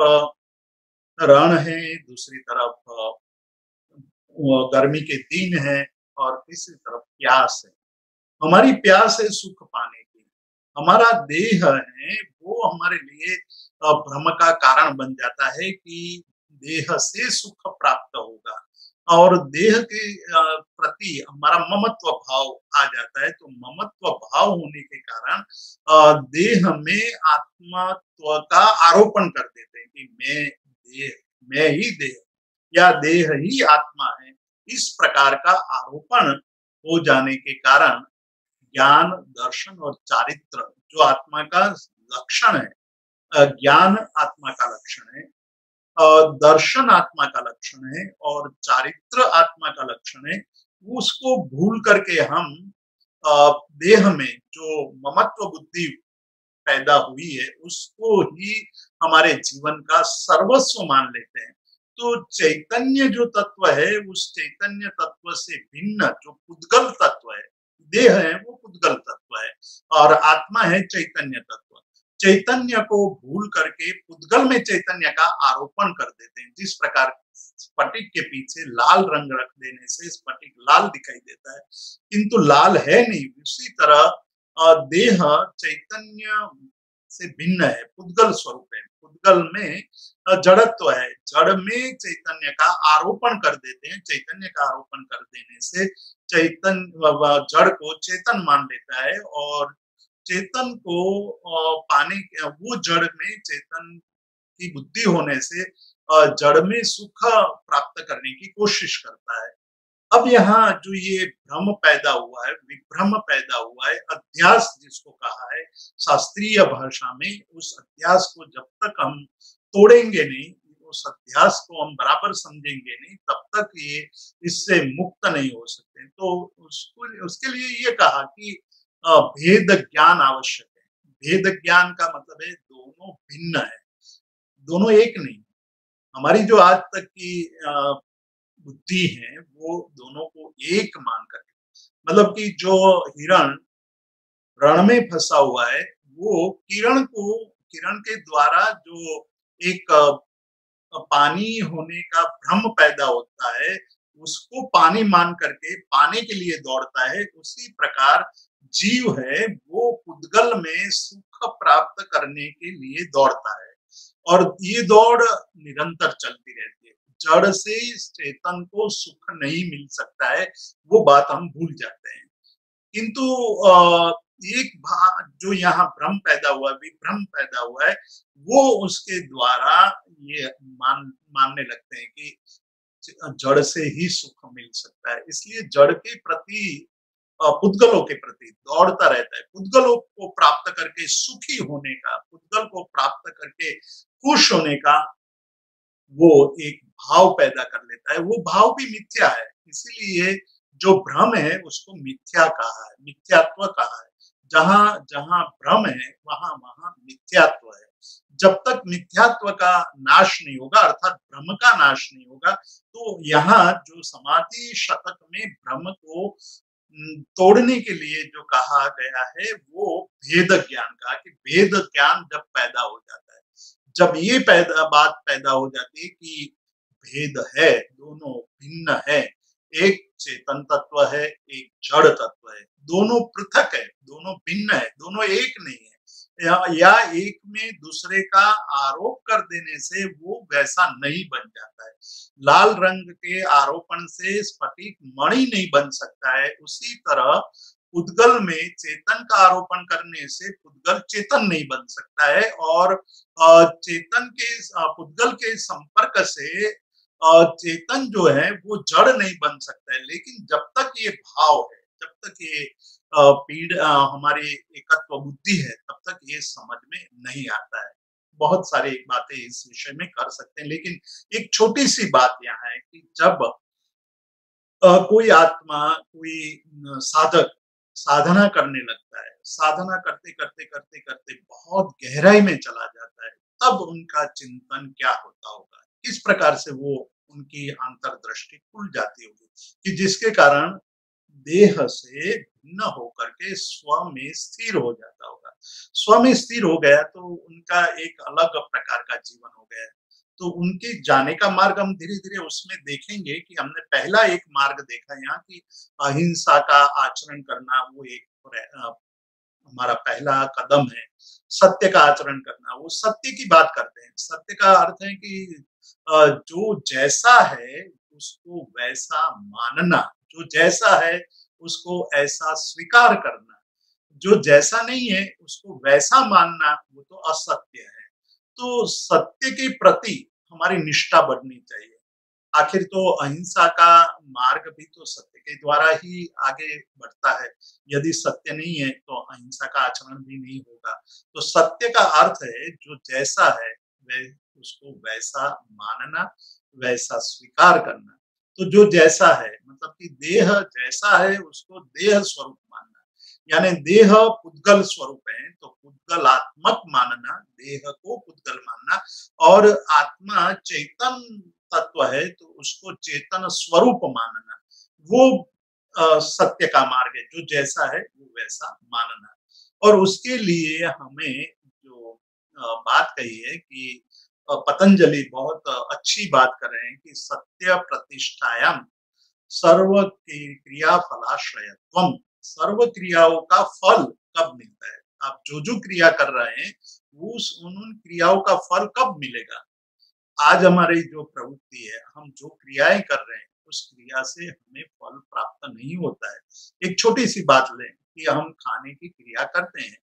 रण है, दूसरी तरफ गर्मी के दिन है और तीसरी तरफ प्यास है। हमारी प्यास है सुख पाने की। हमारा देह है वो हमारे लिए भ्रम का कारण बन जाता है कि देह से सुख प्राप्त होगा और देह के प्रति हमारा ममत्व भाव आ जाता है। तो ममत्व भाव होने के कारण देह में आत्मत्व का आरोपण कर देते हैं कि मैं ही देह या देह ही आत्मा है। इस प्रकार का आरोपण हो जाने के कारण ज्ञान, दर्शन और चारित्र जो आत्मा का लक्षण है, ज्ञान आत्मा का लक्षण है, दर्शन आत्मा का लक्षण है और चारित्र आत्मा का लक्षण है, उसको भूल करके हम देह में जो ममत्व बुद्धि पैदा हुई है उसको ही हमारे जीवन का सर्वस्व मान लेते हैं। तो चैतन्य जो तत्व है उस चैतन्य तत्व से भिन्न जो पुद्गल तत्व है, देह है वो पुद्गल तत्व है और आत्मा है चैतन्य तत्व। चैतन्य को भूल करके पुद्गल में चैतन्य का आरोपण कर देते हैं। जिस प्रकार स्फटिक के पीछे लाल रंग रख देने से स्फटिक लाल दिखाई देता है किंतु लाल है नहीं, उसी तरह देह चैतन्य से भिन्न है, पुद्गल स्वरूप है। पुद्गल में जड़त्व है, जड़ में चैतन्य का आरोपण कर देते हैं। चैतन्य का आरोपण कर देने से जड़ को चेतन मान लेता है और चेतन को पाने वो जड़ में चेतन की बुद्धि होने से जड़ में सुख प्राप्त करने की कोशिश करता है। अब यहाँ जो ये भ्रम पैदा हुआ है, विभ्रम पैदा हुआ है, अध्यास जिसको कहा है शास्त्रीय भाषा में, उस अध्यास को जब तक हम तोड़ेंगे नहीं, उस अध्यास को हम बराबर समझेंगे नहीं, तब तक ये इससे मुक्त नहीं हो सकते। तो उसके लिए ये कहा कि भेद ज्ञान आवश्यक है। भेद ज्ञान का मतलब है दोनों भिन्न है, दोनों एक नहीं। हमारी जो आज तक की बुद्धि है वो दोनों को एक मान कर, मतलब कि जो हिरण रण में फंसा हुआ है वो किरण के द्वारा जो एक पानी होने का भ्रम पैदा होता है उसको पानी मान करके पाने के लिए दौड़ता है। उसी प्रकार जीव है वो पुद्गल में सुख सुख प्राप्त करने के लिए दौड़ता है और ये दौड़ निरंतर चलती रहती है। जड़ से इस चेतन को सुख नहीं मिल सकता है, वो बात हम भूल जाते हैं। किंतु एक जो यहाँ भ्रम पैदा हुआ, विभ्रम पैदा हुआ है, वो उसके द्वारा ये मानने लगते हैं कि जड़ से ही सुख मिल सकता है। इसलिए जड़ के प्रति पुद्गलों के प्रति दौड़ता रहता है। पुद्गलों को प्राप्त करके सुखी होने का, पुद्गल को प्राप्त करके खुश होने का वो एक भाव पैदा कर लेता है। वो भाव भी मिथ्या है, इसीलिए जो भ्रम है उसको मिथ्या कहा है, मिथ्यात्व कहा है। जहां जहां भ्रम है वहां वहां मिथ्यात्व है। जब तक मिथ्यात्व का नाश नहीं होगा, अर्थात भ्रम का नाश नहीं होगा, तो यहाँ जो समाधि शतक में भ्रम को तोड़ने के लिए जो कहा गया है वो भेद ज्ञान का, कि भेद ज्ञान जब पैदा हो जाता है, जब ये बात पैदा हो जाती है कि भेद है, दोनों भिन्न है, एक चेतन तत्व है, एक जड़ तत्व है, दोनों पृथक है, दोनों भिन्न है, दोनों एक नहीं है, या एक में दूसरे का आरोप कर देने से वो वैसा नहीं बन जाता है। लाल रंग के आरोपण से स्फटिक मणि नहीं बन सकता है, उसी तरह पुद्गल में चेतन का आरोपण करने से पुद्गल चेतन नहीं बन सकता है, और चेतन के पुद्गल के संपर्क से चेतन जो है वो जड़ नहीं बन सकता है। लेकिन जब तक ये भाव है, जब तक ये पीड़ हमारी एकत्व बुद्धि है, तब तक ये समझ में नहीं आता है। बहुत सारी बातें इस विषय में कर सकते हैं, लेकिन एक छोटी सी बात यहाँ है कि जब कोई आत्मा, कोई साधक साधना करने लगता है, साधना करते करते करते करते बहुत गहराई में चला जाता है, तब उनका चिंतन क्या होता होगा, किस प्रकार से वो उनकी अंतर्दृष्टि खुल जाती होगी, कि जिसके कारण देह से भिन्न होकर के स्व में स्थिर हो जाता होगा। स्व में स्थिर हो गया तो उनका एक अलग प्रकार का जीवन हो गया। तो उनके जाने का मार्ग हम धीरे धीरे उसमें देखेंगे कि हमने पहला एक मार्ग देखा यहाँ कि अहिंसा का आचरण करना, वो एक हमारा पहला कदम है। सत्य का आचरण करना, वो सत्य की बात करते हैं। सत्य का अर्थ है कि जो जैसा है उसको वैसा मानना, जो जैसा है उसको ऐसा स्वीकार करना, जो जैसा नहीं है उसको वैसा मानना, वो तो असत्य है। तो सत्य के प्रति हमारी निष्ठा बढ़नी चाहिए। आखिर तो अहिंसा का मार्ग भी तो सत्य के द्वारा ही आगे बढ़ता है। यदि सत्य नहीं है तो अहिंसा का आचरण भी नहीं होगा। तो सत्य का अर्थ है जो जैसा है वह उसको वैसा मानना, वैसा स्वीकार करना। तो जो जैसा है मतलब कि देह जैसा है उसको देह स्वरूप मानना, यानी देह पुद्गल स्वरूप है तो पुद्गलात्मक मानना, देह को पुद्गल मानना, और आत्मा चेतन तत्व है तो उसको चेतन स्वरूप मानना, वो सत्य का मार्ग है। जो जैसा है वो वैसा मानना। और उसके लिए हमें जो बात कही है कि पतंजलि बहुत अच्छी बात कर रहे हैं कि सत्य प्रतिष्ठायाम सर्व क्रिया फलाश्रयत्वम, सर्व क्रियाओं का फल कब मिलता है। आप जो क्रिया कर रहे हैं उन क्रियाओं का फल कब मिलेगा। आज हमारी जो प्रवृत्ति है, हम जो क्रियाएं कर रहे हैं उस क्रिया से हमें फल प्राप्त नहीं होता है। एक छोटी सी बात लें कि हम खाने की क्रिया करते हैं,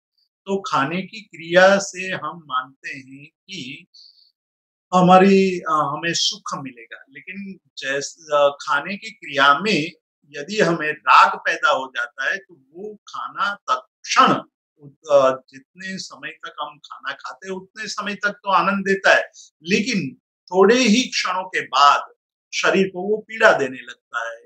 तो खाने की क्रिया से हम मानते हैं कि हमें सुख मिलेगा, लेकिन खाने की क्रिया में यदि हमें राग पैदा हो जाता है तो वो खाना तत्क्षण जितने समय तक हम खाना खाते हैं उतने समय तक तो आनंद देता है, लेकिन थोड़े ही क्षणों के बाद शरीर को वो पीड़ा देने लगता है,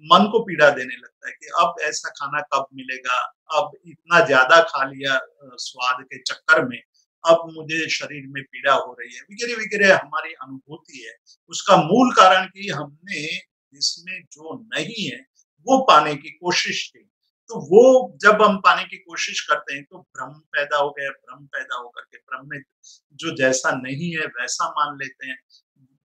मन को पीड़ा देने लगता है कि अब ऐसा खाना कब मिलेगा, अब इतना ज्यादा खा लिया स्वाद के चक्कर में, अब मुझे शरीर में पीड़ा हो रही है, वगैरह वगैरह हमारी अनुभूति है। उसका मूल कारण कि हमने जिसमें जो नहीं है वो पाने की कोशिश की। तो वो जब हम पाने की कोशिश करते हैं तो भ्रम पैदा हो गया, भ्रम पैदा होकर के भ्रम में जो जैसा नहीं है वैसा मान लेते हैं।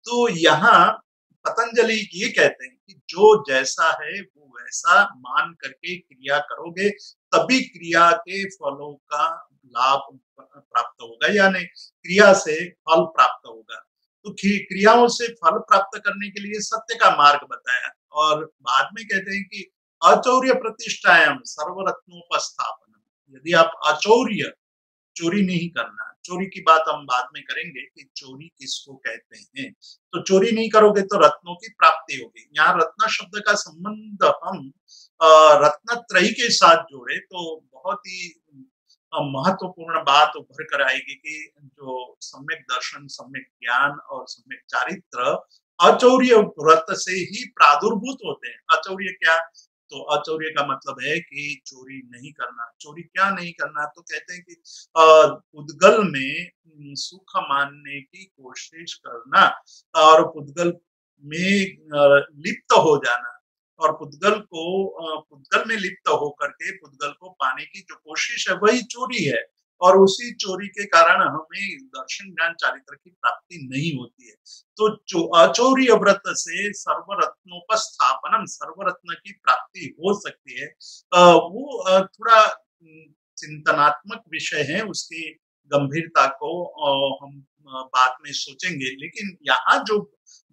तो यहाँ पतंजलि ये कहते हैं कि जो जैसा है वो वैसा मान करके क्रिया करोगे, तभी क्रिया के फलों का लाभ प्राप्त होगा, यानी क्रिया से फल प्राप्त होगा। तो क्रियाओं से फल प्राप्त करने के लिए सत्य का मार्ग बताया, और बाद में कहते हैं कि अचौर्य प्रतिष्ठायाम सर्वरत्नोपस्थापनम। यदि आप अचौर्य, चोरी नहीं करना, चोरी की बात हम बाद में करेंगे कि चोरी किसको कहते हैं, तो चोरी नहीं करोगे तो रत्नों की प्राप्ति होगी। यहाँ रत्न शब्द का संबंध हम रत्नत्रयी के साथ जोड़े तो बहुत ही महत्वपूर्ण बात उभर कर आएगी कि जो सम्यक दर्शन, सम्यक ज्ञान और सम्यक चारित्र अचौर्य व्रत से ही प्रादुर्भूत होते हैं। अचौर्य क्या? तो अचौर्य का मतलब है कि चोरी नहीं करना। चोरी क्या नहीं करना? तो कहते हैं कि पुद्गल में सुख मानने की कोशिश करना, और पुद्गल में लिप्त हो जाना, और पुद्गल में लिप्त होकर के पुद्गल को पाने की जो कोशिश है वही चोरी है, और उसी चोरी के कारण हमें दर्शन ज्ञान चारित्र की प्राप्ति नहीं होती है। तो जो अचौर्य व्रत से सर्वरत्नोपस्थापनम, सर्वरत्न की प्राप्ति हो सकती है। वो थोड़ा चिंतनात्मक विषय है, उसकी गंभीरता को हम बाद में सोचेंगे, लेकिन यहाँ जो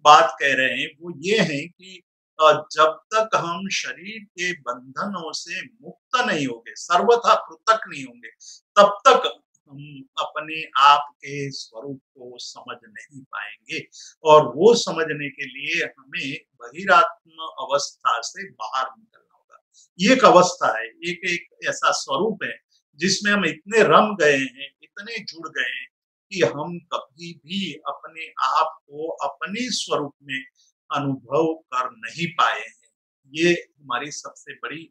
बात कह रहे हैं वो ये है कि जब तक हम शरीर के बंधनों से मुक्त नहीं होंगे, सर्वथा पृथक नहीं होंगे, तब तक हम अपने आप के स्वरूप को समझ नहीं पाएंगे। और वो समझने के लिए हमें बहिरात्म अवस्था से बाहर निकलना होगा। ये एक अवस्था है, एक ऐसा स्वरूप है जिसमें हम इतने रम गए हैं, इतने जुड़ गए हैं कि हम कभी भी अपने आप को अपने स्वरूप में अनुभव कर नहीं पाए हैं। ये हमारी सबसे बड़ी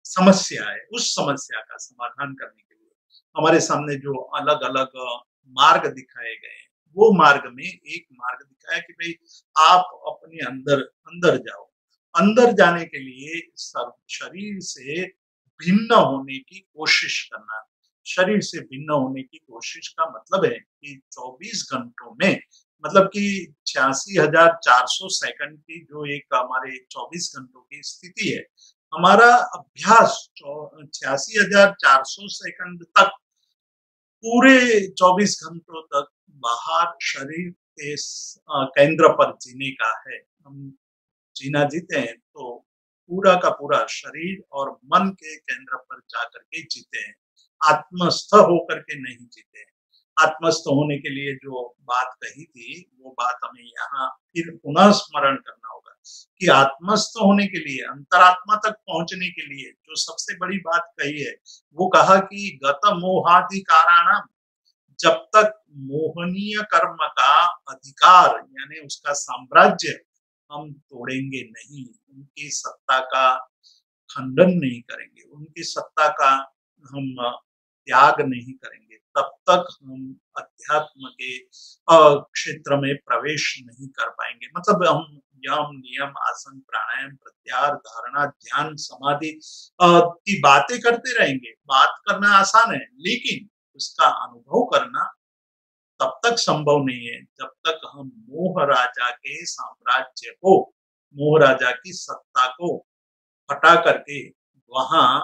समस्या है। उस समस्या का समाधान करने के लिए हमारे सामने जो अलग-अलग मार्ग दिखाए गए हैं, वो मार्ग में एक मार्ग दिखाया कि भाई आप अपने अंदर अंदर जाओ। अंदर जाने के लिए शरीर से भिन्न होने की कोशिश करना। शरीर से भिन्न होने की कोशिश का मतलब है कि 24 घंटों में, मतलब कि 86,400 सेकंड की जो एक हमारे 24 घंटों की स्थिति है, हमारा अभ्यास 86,400 सेकंड तक, पूरे 24 घंटों तक बाहर शरीर के केंद्र पर जीने का है। हम जीना जीते हैं तो पूरा का पूरा शरीर और मन के केंद्र पर जाकर के जीते हैं, आत्मस्थ होकर के नहीं जीते हैं। आत्मस्थ होने के लिए जो बात कही थी, वो बात हमें यहाँ फिर पुनः स्मरण करना होगा कि आत्मस्थ होने के लिए, अंतरात्मा तक पहुंचने के लिए जो सबसे बड़ी बात कही है, वो कहा कि गत मोहाधिकाराणाम, जब तक मोहनीय कर्म का अधिकार यानी उसका साम्राज्य हम तोड़ेंगे नहीं, उनकी सत्ता का खंडन नहीं करेंगे, उनकी सत्ता का हम त्याग नहीं करेंगे, तब तक हम अध्यात्म के क्षेत्र में प्रवेश नहीं कर पाएंगे। मतलब हम यम नियम आसन प्राणायाम प्रत्याहार धारणा ध्यान समाधि की बातें करते रहेंगे। बात करना आसान है, लेकिन उसका अनुभव करना तब तक संभव नहीं है जब तक हम मोह राजा के साम्राज्य को, मोह राजा की सत्ता को हटा करके वहां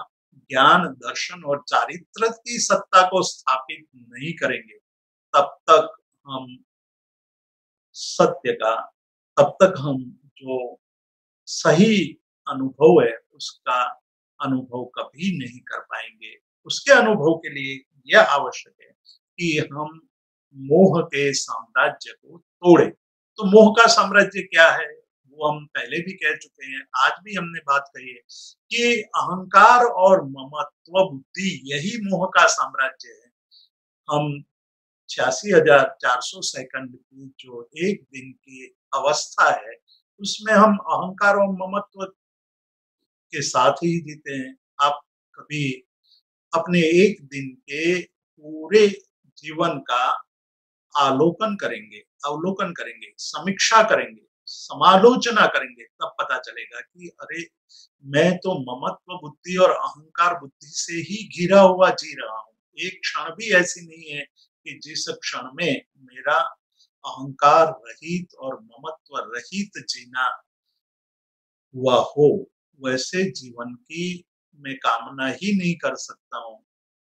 ज्ञान दर्शन और चारित्र की सत्ता को स्थापित नहीं करेंगे, तब तक हम सत्य का, तब तक हम जो सही अनुभव है उसका अनुभव कभी नहीं कर पाएंगे। उसके अनुभव के लिए यह आवश्यक है कि हम मोह के साम्राज्य को तोड़े। तो मोह का साम्राज्य क्या है? वो हम पहले भी कह चुके हैं, आज भी हमने बात कही है कि अहंकार और ममत्व बुद्धि यही मोह का साम्राज्य है। हम 86,400 सेकंड की जो एक दिन की अवस्था है, उसमें हम अहंकार और ममत्व के साथ ही जीते हैं। आप कभी अपने एक दिन के पूरे जीवन का आलोकन करेंगे, अवलोकन करेंगे, समीक्षा करेंगे, समालोचना करेंगे, तब पता चलेगा कि अरे मैं तो ममत्व बुद्धि और अहंकार बुद्धि से ही घिरा हुआ जी रहा हूँ। एक क्षण भी ऐसी नहीं है कि जिस क्षण में मेरा अहंकार रहित और ममत्व रहित जीना हुआ हो, वैसे जीवन की मैं कामना ही नहीं कर सकता हूँ।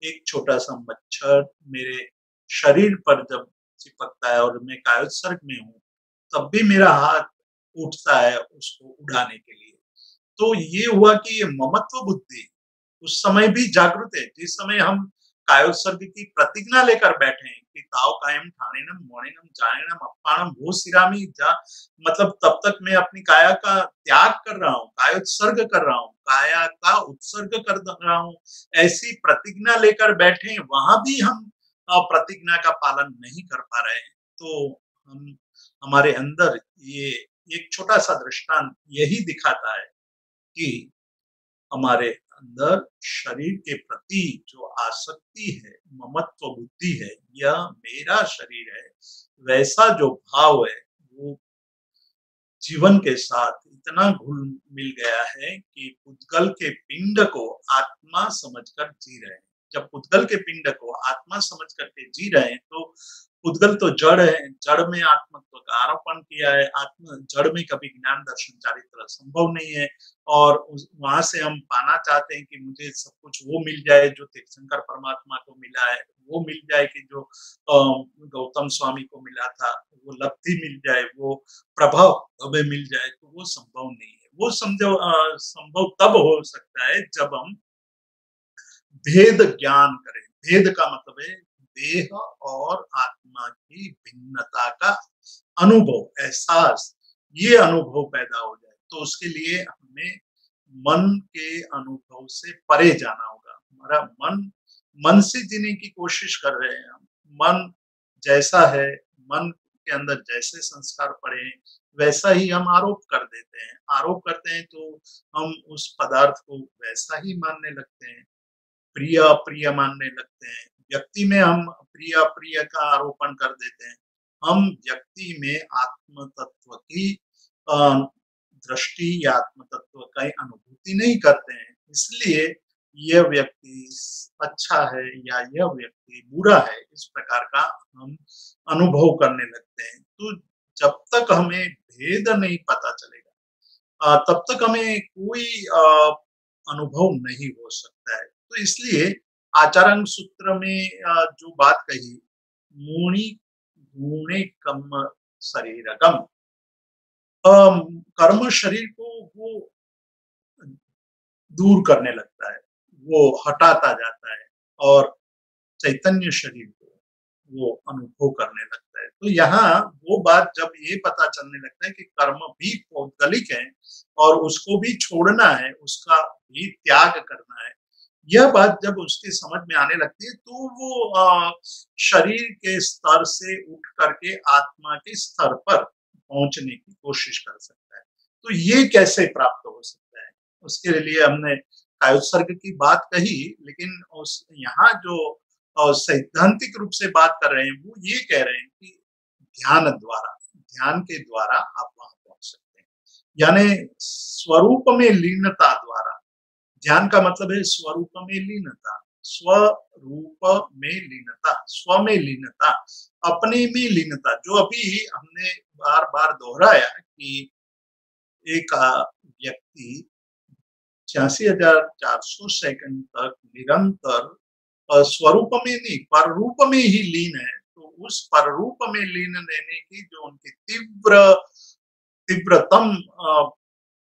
एक छोटा-सा मच्छर मेरे शरीर पर जब चिपकता है और मैं कायोत्सर्ग में हूँ, तब भी मेरा हाथ उठता है उसको उड़ाने के लिए। तो ये हुआ कि ये ममत्व बुद्धि उस समय भी जागृत है। जिस समय हम कायोत्सर्ग की प्रतिज्ञा लेकर बैठे हैं कि ताव कायम ठाणेनम मोणेनम जायेनम अप्पाणम भू सिरामी जा, मतलब तब तक मैं अपनी काया का त्याग कर रहा हूँ, कायोत्सर्ग कर रहा हूँ, काया का उत्सर्ग कर रहा हूँ। ऐसी प्रतिज्ञा लेकर बैठे हैं, वहां भी हम प्रतिज्ञा का पालन नहीं कर पा रहे हैं। तो हम हमारे अंदर ये एक छोटा सा दृष्टांत यही दिखाता है कि हमारे अंदर शरीर के प्रति जो आसक्ति है, ममत्व बुद्धि है, यह मेरा शरीर है, वैसा जो भाव है, वो जीवन के साथ इतना घुल मिल गया है कि पुद्गल के पिंड को आत्मा समझकर जी रहे हैं। जब पुद्गल के पिंड को आत्मा समझ करके जी रहे हैं, तो पुद्गल तो जड़ है, जड़ में आत्मत्व का आरोपण किया है, आत्म जड़ में कभी ज्ञान दर्शन चारित्र संभव नहीं है। और वहां से हम पाना चाहते हैं कि मुझे सब कुछ वो मिल जाए जो तीर्थंकर परमात्मा को मिला है, वो मिल जाए कि जो गौतम स्वामी को मिला था, वो लब्धि मिल जाए, वो प्रभाव हमें मिल जाए। तो वो संभव नहीं है। वो संभव तब हो सकता है जब हम भेद ज्ञान करें। भेद का मतलब है देह और आत्मा की भिन्नता का अनुभव, एहसास, ये अनुभव पैदा हो जाए। तो उसके लिए हमें मन के अनुभव से परे जाना होगा। हमारा मन से जीने की कोशिश कर रहे हैं हम। मन जैसा है, मन के अंदर जैसे संस्कार पड़े हैं, वैसा ही हम आरोप कर देते हैं। आरोप करते हैं तो हम उस पदार्थ को वैसा ही मानने लगते हैं, प्रिय अप्रिय मानने लगते हैं। व्यक्ति में हम प्रिय अप्रिय का आरोपण कर देते हैं। हम व्यक्ति में आत्म तत्व की दृष्टि या आत्म तत्व की अनुभूति नहीं करते हैं। इसलिए यह व्यक्ति अच्छा है या यह व्यक्ति बुरा है, इस प्रकार का हम अनुभव करने लगते हैं। तो जब तक हमें भेद नहीं पता चलेगा, तब तक हमें कोई अनुभव नहीं हो सकता है। तो इसलिए आचार्य सूत्र में जो बात कही, मूढ़ि गुणे कम शरीरकम, कर्म शरीर को वो दूर करने लगता है, वो हटाता जाता है और चैतन्य शरीर को वो अनुभव करने लगता है। तो यहाँ वो बात जब ये पता चलने लगता है कि कर्म भी पौद्गलिक है और उसको भी छोड़ना है, उसका भी त्याग करना है, यह बात जब उसके समझ में आने लगती है, तो वो शरीर के स्तर से उठ करके आत्मा के स्तर पर पहुंचने की कोशिश कर सकता है। तो ये कैसे प्राप्त हो सकता है? उसके लिए हमने कायोत्सर्ग की बात कही, लेकिन उस यहाँ जो सैद्धांतिक रूप से बात कर रहे हैं, वो ये कह रहे हैं कि ध्यान के द्वारा आप वहां पहुंच सकते हैं। यानी स्वरूप में लीनता द्वारा। ध्यान का मतलब है स्वरूप में लीनता, स्वरूप में लीनता, स्व में लीनता, अपने में लीनता। जो अभी हमने बार बार दोहराया कि एक व्यक्ति 86,400 सेकंड तक निरंतर स्वरूप में नहीं, पर रूप में ही लीन है। तो उस पर रूप में लीन रहने की जो उनकी तीव्रतम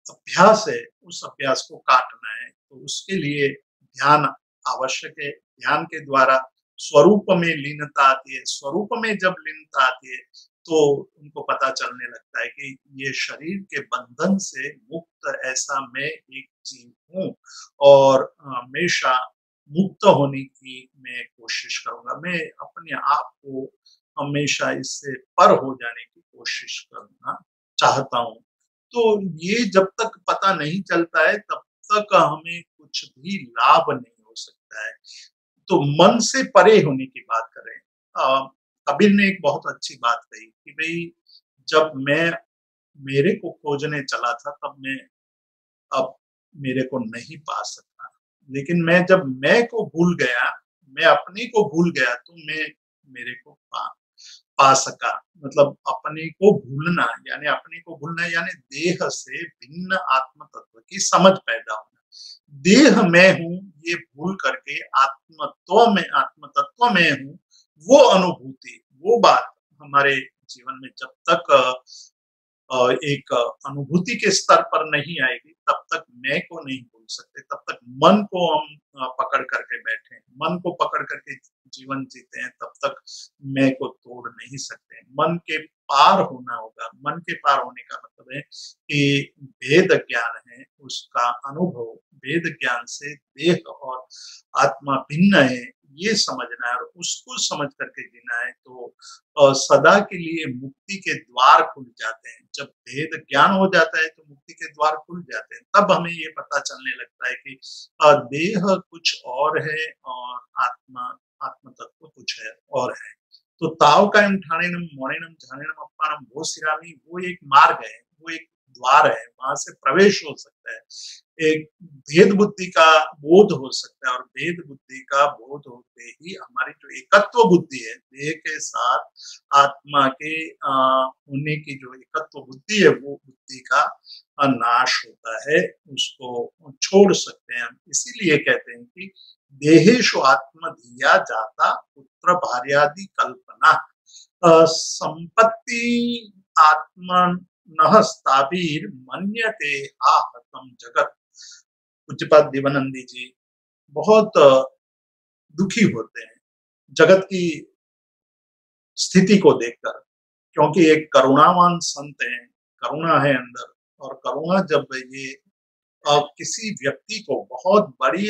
अभ्यास है, उस अभ्यास को काटना है। तो उसके लिए ध्यान आवश्यक है। ध्यान के द्वारा स्वरूप में लीनता आती है। स्वरूप में जब लीनता आती है, तो उनको पता चलने लगता है कि ये शरीर के बंधन से मुक्त ऐसा मैं एक जीव हूँ और हमेशा मुक्त होने की मैं कोशिश करूंगा। मैं अपने आप को हमेशा इससे पर हो जाने की कोशिश करना चाहता हूँ। तो ये जब तक पता नहीं चलता है, तब तक हमें कुछ भी लाभ नहीं हो सकता है। तो मन से परे होने की बात करें, कबीर ने एक बहुत अच्छी बात कही कि भाई जब मैं मेरे को खोजने चला था, तब मैं अब मेरे को नहीं पा सकता। लेकिन मैं जब मैं को भूल गया, मैं अपने को भूल गया, तो मैं मेरे को पा सका। मतलब अपने को भूलना, यानी अपने को भूलना यानी देह से भिन्न आत्म तत्व की समझ पैदा होना। देह में हूँ ये भूल करके आत्म तत्व में हूँ, वो अनुभूति, वो बात हमारे जीवन में जब तक एक अनुभूति के स्तर पर नहीं आएगी, तब तक मैं को नहीं भूल सकते। तब तक मन को हम पकड़ करके बैठे हैं, मन को पकड़ करके जीवन जीते हैं, तब तक मैं को तोड़ नहीं सकते। मन के पार होना होगा। मन के पार होने का मतलब है कि भेद ज्ञान है, उसका अनुभव, भेद ज्ञान से देह और आत्मा भिन्न है, ये समझना है और उसको समझ करके जीना है। तो सदा के लिए मुक्ति के द्वार खुल जाते हैं। जब भेद ज्ञान हो जाता है तो मुक्ति के द्वार खुल जाते हैं। तब हमें ये पता चलने लगता है कि देह कुछ और है और आत्म तत्व कुछ है और है। तो ताव कायम ठाणेनम मोनेनम झानेनम अप्पानम वो सिरामी, वो एक मार्ग है, वो एक द्वार है, वहां से प्रवेश हो सकता है। एक भेद बुद्धि का बोध हो सकता है और भेद बुद्धि का बोध होते ही हमारी जो एकत्व बुद्धि है, देह के साथ आत्मा के होने की जो एकत्व बुद्धि है, वो बुद्धि का नाश होता है, उसको छोड़ सकते हैं हम। इसीलिए कहते हैं कि देहेषु आत्मधिया जाता पुत्र भार्यादि कल्पना, संपत्ति आत्मनः स्थाभिर मन्यते हा हतम जगत। पूज्यपाद देवानंदी जी बहुत दुखी होते हैं जगत की स्थिति को देखकर, क्योंकि एक करुणावान संत है, करुणा है अंदर, और करुणा जब ये किसी व्यक्ति को बहुत बड़ी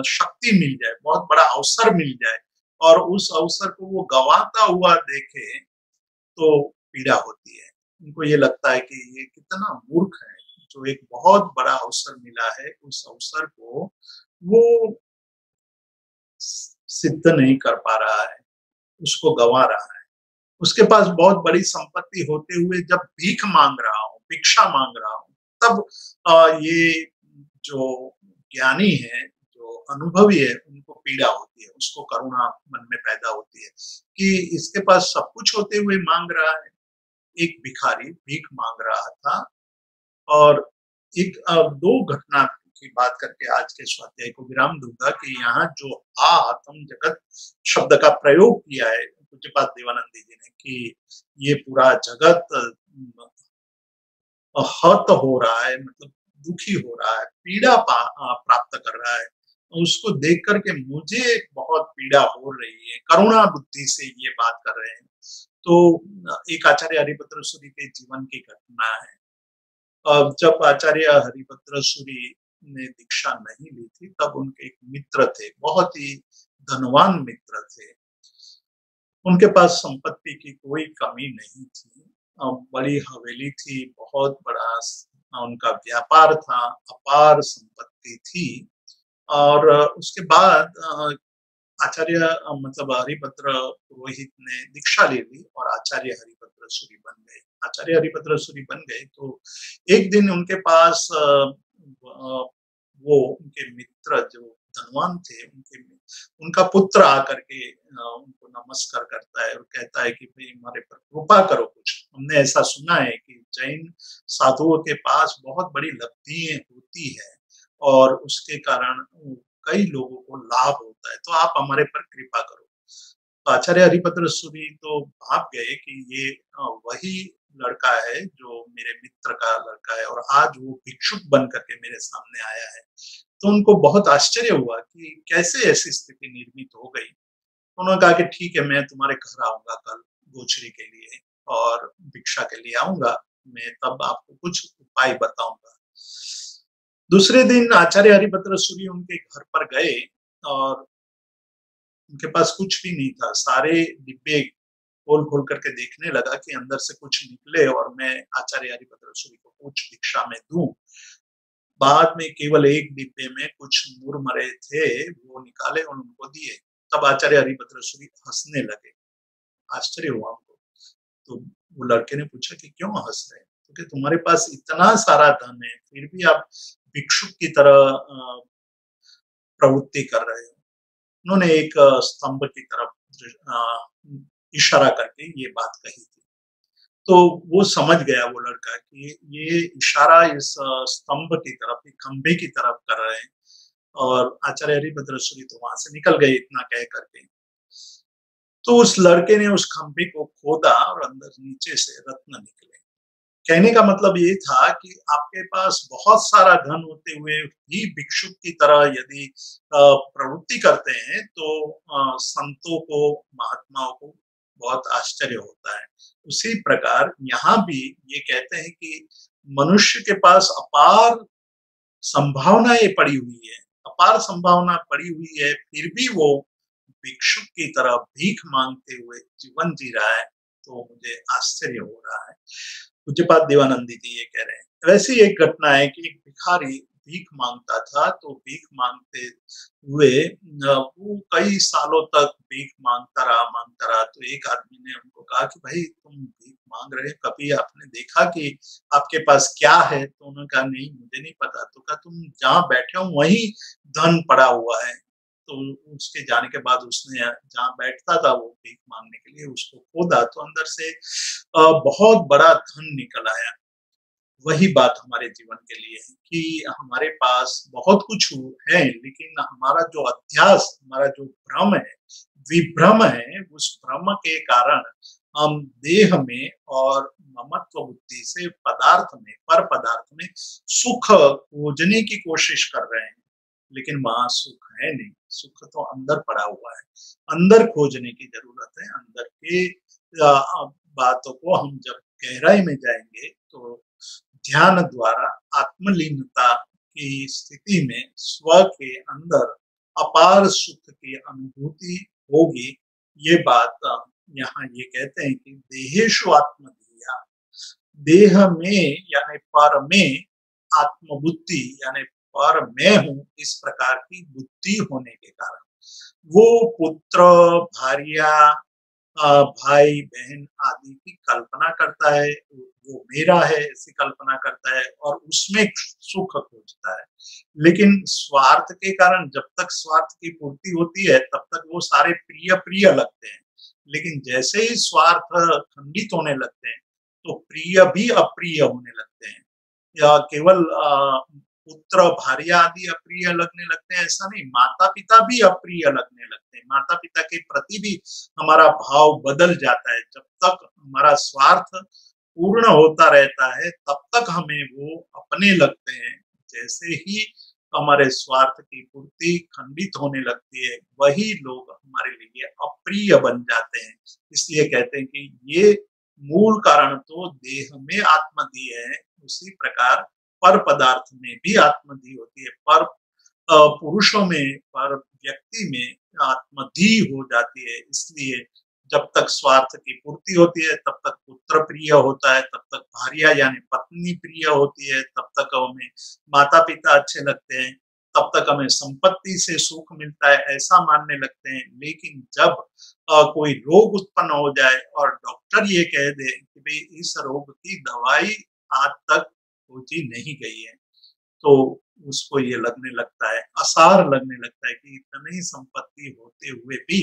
शक्ति मिल जाए, बहुत बड़ा अवसर मिल जाए और उस अवसर को वो गवाता हुआ देखे तो पीड़ा होती है। उनको ये लगता है कि ये कितना मूर्ख है, जो एक बहुत बड़ा अवसर मिला है, उस अवसर को वो सिद्ध नहीं कर पा रहा है, उसको गंवा रहा है। उसके पास बहुत बड़ी संपत्ति होते हुए जब भीख मांग रहा हूँ, भिक्षा मांग रहा हूँ, तब ये जो ज्ञानी है, जो अनुभवी है, उनको पीड़ा होती है, उसको करुणा मन में पैदा होती है कि इसके पास सब कुछ होते हुए मांग रहा है। एक भिखारी भीख मांग रहा था और एक दो घटना की बात करके आज के स्वाध्याय को विराम दूंगा कि यहाँ जो आत्म जगत शब्द का प्रयोग किया है पूज्यपाद देवानंदी जी ने, कि ये पूरा जगत हत हो रहा है, मतलब दुखी हो रहा है, पीड़ा प्राप्त कर रहा है, उसको देख करके मुझे बहुत पीड़ा हो रही है, करुणा बुद्धि से ये बात कर रहे हैं। तो एक आचार्य हरिभद्र सूरी के जीवन की घटना है। जब आचार्य हरिभद्र सूरी ने दीक्षा नहीं ली थी, तब उनके एक मित्र थे, बहुत ही धनवान मित्र थे। उनके पास संपत्ति की कोई कमी नहीं थी, बड़ी हवेली थी, बहुत बड़ा उनका व्यापार था, अपार संपत्ति थी। और उसके बाद आचार्य मतलब हरिभद्र पुरोहित ने दीक्षा ले ली और आचार्य हरिभद्र सूरी बन गए। आचार्य हरिभद्र सूरी बन गए तो एक दिन उनके पास वो उनके मित्र जो धनवान थे, उनका पुत्र आकर के उनको नमस्कार करता है और कहता है कि भाई हमारे पर कृपा करो कुछ। हमने ऐसा सुना है कि जैन साधुओं के पास बहुत बड़ी लब्धियां होती है और उसके कारण कई लोगों को लाभ होता है, तो आप हमारे पर कृपा करो। तो आचार्य हरिभद्र सूरी तो भाप गए कि ये वही लड़का है जो मेरे मित्र का लड़का है और आज वो भिक्षुक बन करके मेरे सामने आया है। तो उनको बहुत आश्चर्य हुआ कि कैसे ऐसी स्थिति निर्मित हो गई। उन्होंने कहा कि ठीक है, मैं तुम्हारे घर आऊंगा कल गोचरी के लिए और भिक्षा के लिए आऊंगा, मैं तब आपको कुछ उपाय बताऊंगा। दूसरे दिन आचार्य हरिभद्र सूरी उनके घर पर गए और उनके पास कुछ भी नहीं था। सारे डिब्बे खोल खोल करके देखने लगा कि अंदर से कुछ निकले और मैं आचार्य हरिभद्र सूरी को कुछ भिक्षा में दूं। बाद में केवल एक डिब्बे में कुछ मुरमरे थे, वो निकाले और उनको दिए। तब आचार्य हरिभद्र सूरी हंसने लगे। आश्चर्य हुआ उनको। तो वो लड़के ने पूछा कि क्यों हंस रहे हैं? क्योंकि तुम्हारे पास इतना सारा धन है, फिर भी आप भिक्षुक की तरह प्रवृत्ति कर रहे हो। उन्होंने एक स्तंभ की तरफ इशारा करके ये बात कही थी। तो वो समझ गया वो लड़का कि ये इशारा इस स्तंभ की तरफ, खंभे की तरफ कर रहे हैं, और आचार्य हरिभद्र सूरी तो वहां से निकल गए इतना कह करके। तो उस लड़के ने उस खंभे को खोदा और अंदर नीचे से रत्न निकले। कहने का मतलब ये था कि आपके पास बहुत सारा धन होते हुए भी भिक्षुक की तरह यदि प्रवृत्ति करते हैं तो संतों को, महात्माओं को बहुत आश्चर्य होता है। उसी प्रकार यहाँ भी ये कहते हैं कि मनुष्य के पास अपार संभावनाएं पड़ी हुई है, अपार संभावना पड़ी हुई है, फिर भी वो भिक्षुक की तरह भीख मांगते हुए जीवन जी रहा है, तो मुझे आश्चर्य हो रहा है। पूज्यपाद देवानंदी जी ये कह रहे हैं। वैसी एक घटना है कि एक भिखारी भीख मांगता था, तो भीख मांगते हुए वो कई सालों तक भीख मांगता रहा। तो एक आदमी ने उनको कहा कि भाई तुम भीख मांग रहे, कभी आपने देखा कि आपके पास क्या है? तो उन्होंने कहा नहीं, मुझे नहीं पता। तो कहा तुम जहाँ बैठे हो वहीं धन पड़ा हुआ है। तो उसके जाने के बाद उसने जहाँ बैठता था वो भीख मांगने के लिए, उसको खोदा तो अंदर से बहुत बड़ा धन निकल आया। वही बात हमारे जीवन के लिए है कि हमारे पास बहुत कुछ है, लेकिन हमारा जो अध्यास, हमारा जो भ्रम है, विभ्रम है, उस भ्रम के कारण हम देह में और ममत्व बुद्धि से पदार्थ में, पर पदार्थ में सुख खोजने की कोशिश कर रहे हैं, लेकिन वहां सुख है नहीं। सुख तो अंदर पड़ा हुआ है, अंदर खोजने की जरूरत है। अंदर के बातों को हम जब गहराई में जाएंगे तो ध्यान द्वारा आत्मलीनता की स्थिति में स्व के अंदर अपार सुख की अनुभूति होगी। ये बात यहाँ ये कहते हैं कि देहेषु आत्मधिया, देह में यानी पर में आत्मबुद्धि यानी पर मैं हूँ, इस प्रकार की बुद्धि होने के कारण वो पुत्र, भार्या, भाई बहन आदि की कल्पना करता है, वो मेरा है ऐसी कल्पना करता है और उसमें सुख खोजता है। लेकिन स्वार्थ के कारण जब तक स्वार्थ की पूर्ति होती है तब तक वो सारे प्रिय प्रिय लगते हैं, लेकिन जैसे ही स्वार्थ खंडित होने लगते हैं तो प्रिय भी अप्रिय होने लगते हैं। या केवल पुत्र, भार्या आदि अप्रिय लगने लगते हैं ऐसा नहीं, माता पिता भी अप्रिय लगने लगते हैं। माता पिता के प्रति भी हमारा भाव बदल जाता है। जब तक हमारा स्वार्थ पूर्ण होता रहता है तब तक हमें वो अपने लगते हैं। जैसे ही हमारे स्वार्थ की पूर्ति खंडित होने लगती है, वही लोग हमारे लिए अप्रिय बन जाते हैं। इसलिए कहते हैं कि ये मूल कारण तो देह में आत्मधि है, उसी प्रकार पर पदार्थ में भी आत्मधि होती है। पर पुरुषों में, पर व्यक्ति में आत्मधि हो जाती है। इसलिए जब तक स्वार्थ की पूर्ति होती है तब तक पुत्र प्रिय होता है, तब तक भार्या यानी पत्नी प्रिय होती है, तब तक हमें माता पिता अच्छे लगते हैं, तब तक हमें संपत्ति से सुख मिलता है ऐसा मानने लगते हैं। लेकिन जब कोई रोग उत्पन्न हो जाए और डॉक्टर ये कह दे कि भाई इस रोग की दवाई आज तक खोजी नहीं गई है, तो उसको ये लगने लगता है, असार लगने लगता है कि इतनी संपत्ति होते हुए भी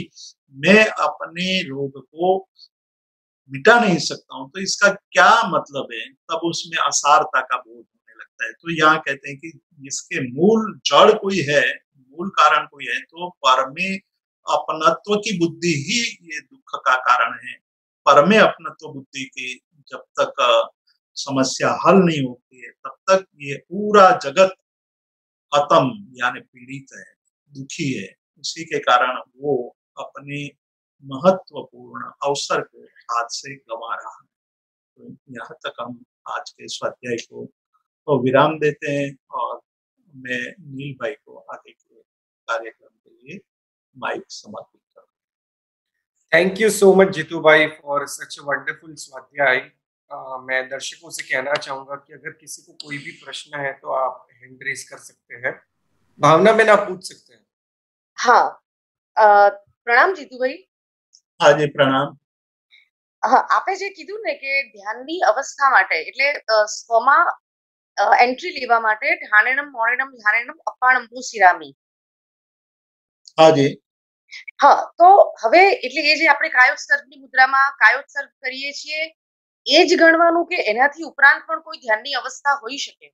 मैं अपने रोग को मिटा नहीं सकता हूँ, तो इसका क्या मतलब है? तब उसमें असारता का बोध होने लगता है। तो यहाँ कहते हैं कि इसके मूल जड़ कोई है, मूल कारण कोई है, तो पर में अपनत्व की बुद्धि ही ये दुख का कारण है। पर में अपनत्व बुद्धि की जब तक समस्या हल नहीं होती है तब तक ये पूरा जगत खत्म यानी पीड़ित है, दुखी है। उसी के कारण वो अपने महत्वपूर्ण अवसर को हाथ से गंवा रहा है। तो यहाँ तक हम आज के स्वाध्याय को तो विराम देते हैं और मैं नील भाई को आगे के कार्यक्रम के लिए माइक समर्पित करता हूँ। Thank you so much Jeetu भाई फॉर सच अ वंडरफुल स्वाध्याय। मैं दर्शकों से कहना चाहूंगा कि अगर किसी को कोई भी प्रश्न है तो आप हैंड रेज कर सकते हैं। भावना बेन आप पूछ सकते हैं। हाँ, प्रणाम जीतू भाई। हाँ जी प्रणाम। હા, આપે જે કીધું ને કે ધ્યાનની અવસ્થા માટે એટલે સ્વમાં એન્ટ્રી લેવા માટે ઠાણેનમ મોણેનમ ધ્યાનેનમ અપાણમ ભૂસિરામી. हाँ जी। હા, તો હવે એટલે એ જે આપણે કાયોત્સર્ગની મુદ્રામાં કાયોત્સર્ગ કરીએ છીએ એ જ ગણવાનું કે એનાથી ઉપરાંત પણ કોઈ ધ્યાનની અવસ્થા હોઈ શકે?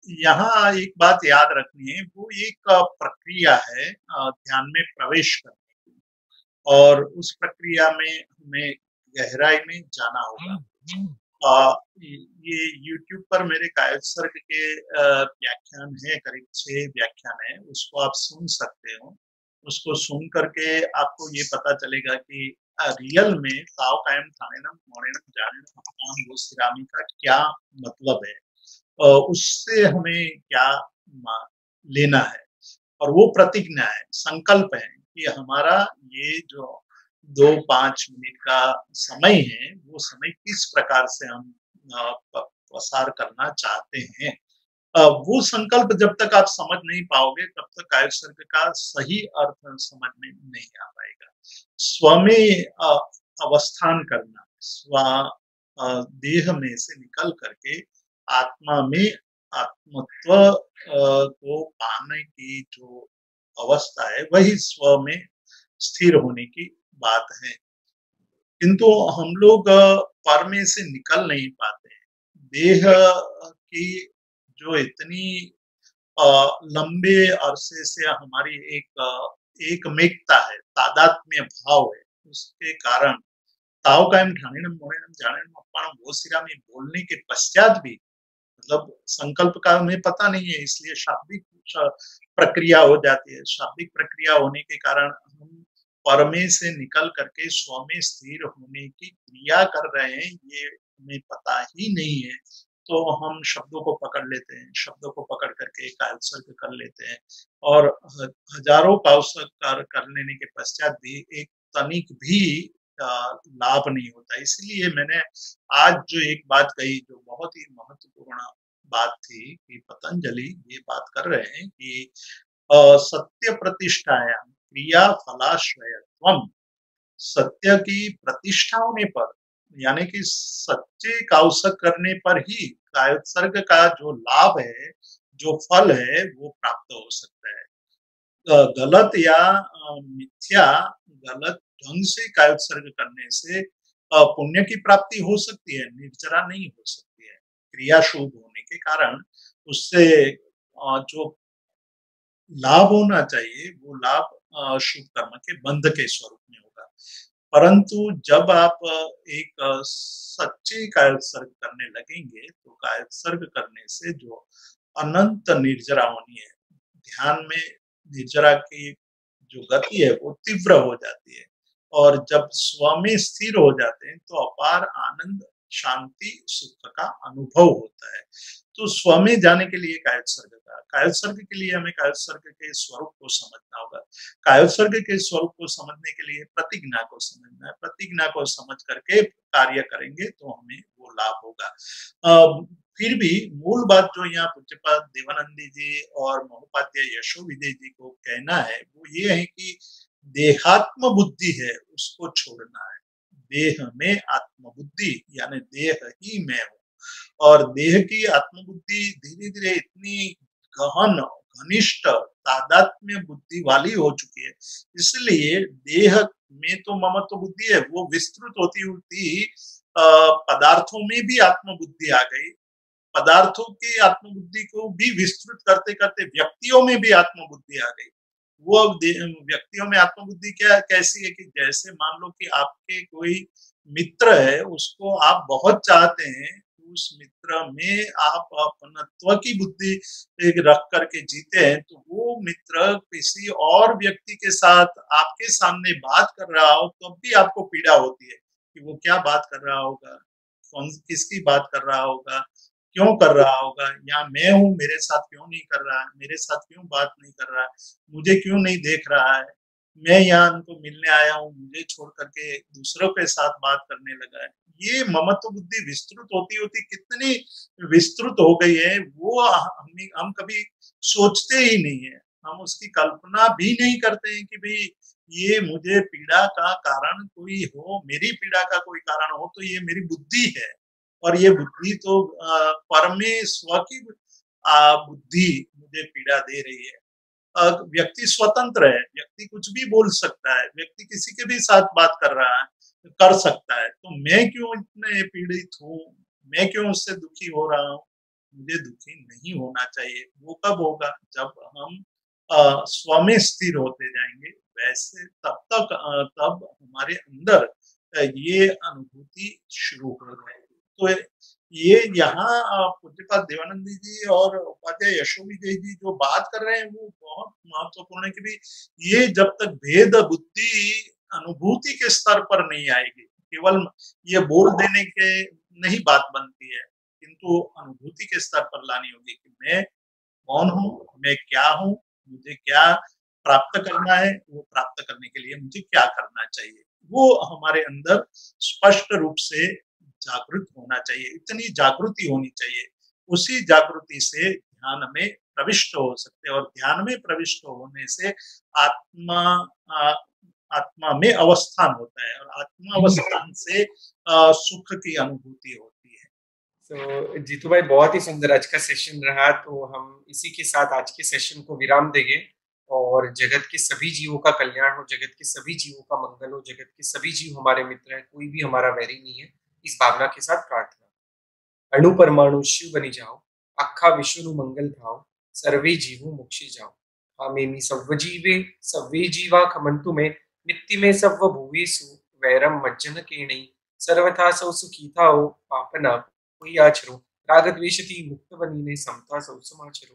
यहाँ एक बात याद रखनी है, वो एक प्रक्रिया है ध्यान में प्रवेश करने की, और उस प्रक्रिया में हमें गहराई में जाना होगा। ये YouTube पर मेरे कायोत्सर्ग के व्याख्यान है, करीब 6 व्याख्यान है, उसको आप सुन सकते हो। उसको सुन करके आपको ये पता चलेगा कि रियल में ताव कायम ठाणेनम मोणेनम जानेनम अपाम गोस्वामी का क्या मतलब है, उससे हमें क्या लेना है। और वो प्रतिज्ञा है, संकल्प है कि हमारा ये जो 2-5 मिनट का समय है, वो समय किस प्रकार से हम प्रसार करना चाहते हैं। वो संकल्प जब तक आप समझ नहीं पाओगे, तब तक कायोत्सर्ग का सही अर्थ समझ में नहीं आ पाएगा। स्व में अवस्थान करना, देह में से निकल करके आत्मा में आत्मत्व को पाने की जो अवस्था है, वही स्व में स्थिर होने की बात है। किंतु हम लोग पर में से निकल नहीं पाते हैं। देह की जो इतनी लंबे अरसे से हमारी एक मेकता है, तादात्म्य भाव है, उसके कारण ताव कायम ठाणेनम मोणेनम जानेनम अप्पाणम गोस्वामी बोलने के पश्चात भी, मतलब संकल्प का हमें पता नहीं है, इसलिए शाब्दिक प्रक्रिया हो जाती है। शाब्दिक प्रक्रिया होने के कारण हम परमे से निकल करके स्व में स्थिर होने की क्रिया कर रहे हैं, ये हमें पता ही नहीं है। तो हम शब्दों को पकड़ लेते हैं, शब्दों को पकड़ करके कायोत्सर्ग कर लेते हैं, और हजारों कायोत्सर्ग कर लेने के पश्चात भी एक तनिक भी लाभ नहीं होता। इसलिए मैंने आज जो एक बात कही, जो बहुत ही महत्वपूर्ण बात थी, कि पतंजलि ये बात कर रहे हैं कि सत्य प्रतिष्ठायाम क्रिया फलाश्रयत्वम, सत्य की प्रतिष्ठा होने पर, यानी कि सच्चे कायोत्सर्ग करने पर ही कायोत्सर्ग का जो लाभ है, जो फल है, वो प्राप्त हो सकता है। गलत या मिथ्या, गलत ढंग से कायोत्सर्ग करने से पुण्य की प्राप्ति हो सकती है, निर्जरा नहीं हो सकती है। क्रिया शुभ होने के कारण उससे जो लाभ होना चाहिए, वो लाभ शुभ कर्म के बंध के स्वरूप में होगा। परंतु जब आप एक सच्चे कायोत्सर्ग करने लगेंगे, तो कायोत्सर्ग करने से जो अनंत निर्जरा होनी है, ध्यान में निर्जरा की जो गति है वो तीव्र हो जाती है, और जब स्व में स्थिर हो जाते हैं तो अपार आनंद, शांति, सुख का अनुभव होता है। तो स्व में जाने के लिए कायोत्सर्ग के लिए हमें कायोत्सर्ग के स्वरूप को समझना होगा। कायोत्सर्ग के स्वरूप को समझने के लिए प्रतिज्ञा को समझना है। प्रतिज्ञा को समझ करके कार्य करेंगे तो हमें वो लाभ होगा। फिर भी मूल बात जो यहाँ पूज्यपाद देवानंदी जी और महोपाध्याय यशोविदय जी को कहना है, वो ये है कि देहात्म बुद्धि है, उसको छोड़ना है। देह में आत्मबुद्धि, यानी देह ही मैं हूँ, और देह की आत्मबुद्धि धीरे धीरे इतनी गहन, घनिष्ठ, तादात्म्य बुद्धि वाली हो चुकी है, इसलिए देह में तो ममत्व बुद्धि है, वो विस्तृत होती होती पदार्थों में भी आत्मबुद्धि आ गई। पदार्थों की आत्मबुद्धि को भी विस्तृत करते करते व्यक्तियों में भी आत्मबुद्धि आ गई। वो व्यक्तियों में आत्मबुद्धि क्या कैसी है कि जैसे मान लो कि आपके कोई मित्र है, उसको आप बहुत चाहते हैं, उस मित्र में आप अपनत्व की बुद्धि रख करके जीते हैं, तो वो मित्र किसी और व्यक्ति के साथ आपके सामने बात कर रहा हो तो भी आपको पीड़ा होती है कि वो क्या बात कर रहा होगा, कौन किसकी बात कर रहा होगा, क्यों कर रहा होगा, या मैं हूँ, मेरे साथ क्यों नहीं कर रहा है, मेरे साथ क्यों बात नहीं कर रहा है, मुझे क्यों नहीं देख रहा है, मैं यहाँ उनको मिलने आया हूँ, मुझे छोड़ करके दूसरों के साथ बात करने लगा है। ये ममत्व बुद्धि विस्तृत होती होती कितनी विस्तृत हो गई है, वो हम कभी सोचते ही नहीं है। हम उसकी कल्पना भी नहीं करते हैं कि भाई ये मुझे पीड़ा का कारण कोई हो, मेरी पीड़ा का कोई कारण हो, तो ये मेरी बुद्धि है, और ये बुद्धि तो परमे स्व की बुद्धि मुझे पीड़ा दे रही है। व्यक्ति स्वतंत्र है, व्यक्ति कुछ भी बोल सकता है, व्यक्ति किसी के भी साथ बात कर सकता है। तो मैं क्यों इतने पीड़ित हूँ, मैं क्यों उससे दुखी हो रहा हूँ? मुझे दुखी नहीं होना चाहिए। वो कब होगा? जब हम स्व में स्थिर होते जाएंगे। वैसे तब हमारे अंदर ये अनुभूति शुरू हो जाएगी। तो ये यहाँ पूज्यपाद देवानंद जी और उपाध्याय यशोविजय जी जो बात कर रहे हैं वो बहुत महत्वपूर्ण है कि भी ये जब तक भेद बुद्धि अनुभूति के स्तर पर नहीं आएगी, केवल ये बोल देने के नहीं बात बनती है, किंतु अनुभूति के स्तर पर लानी होगी कि मैं कौन हूँ, मैं क्या हूँ, मुझे क्या प्राप्त करना है, वो प्राप्त करने के लिए मुझे क्या करना चाहिए, वो हमारे अंदर स्पष्ट रूप से जागृत होना चाहिए। इतनी जागृति होनी चाहिए, उसी जागृति से ध्यान में प्रविष्ट हो सकते हैं। और ध्यान में प्रविष्ट होने से आत्मा आत्मा में अवस्थान होता है, और आत्मा अवस्थान से सुख की अनुभूति होती है। तो जीतू भाई बहुत ही सुंदर आज का सेशन रहा। तो हम इसी के साथ आज के सेशन को विराम देंगे और जगत के सभी जीवों का कल्याण हो, जगत के सभी जीवों का मंगल हो, जगत के सभी जीव हमारे मित्र हैं, कोई भी हमारा वैरी नहीं है, इस भावना के साथ प्रार्थना। अणु परमाणु शिव बनी जाओ, आखा विश्व नु मंगल थाओ, सर्वे जीवो मोक्षे जाओ। हामेमि सव्व जीवे सव्वे जीवा खमंतु में, मित्ति में सव्व भुवेषु वैरम मज्जन केणई, सर्वथा सौ सुखीता हो पापना कोई आचरो, राग द्वेषति मुक्त बनीने समता सौ समाचरो।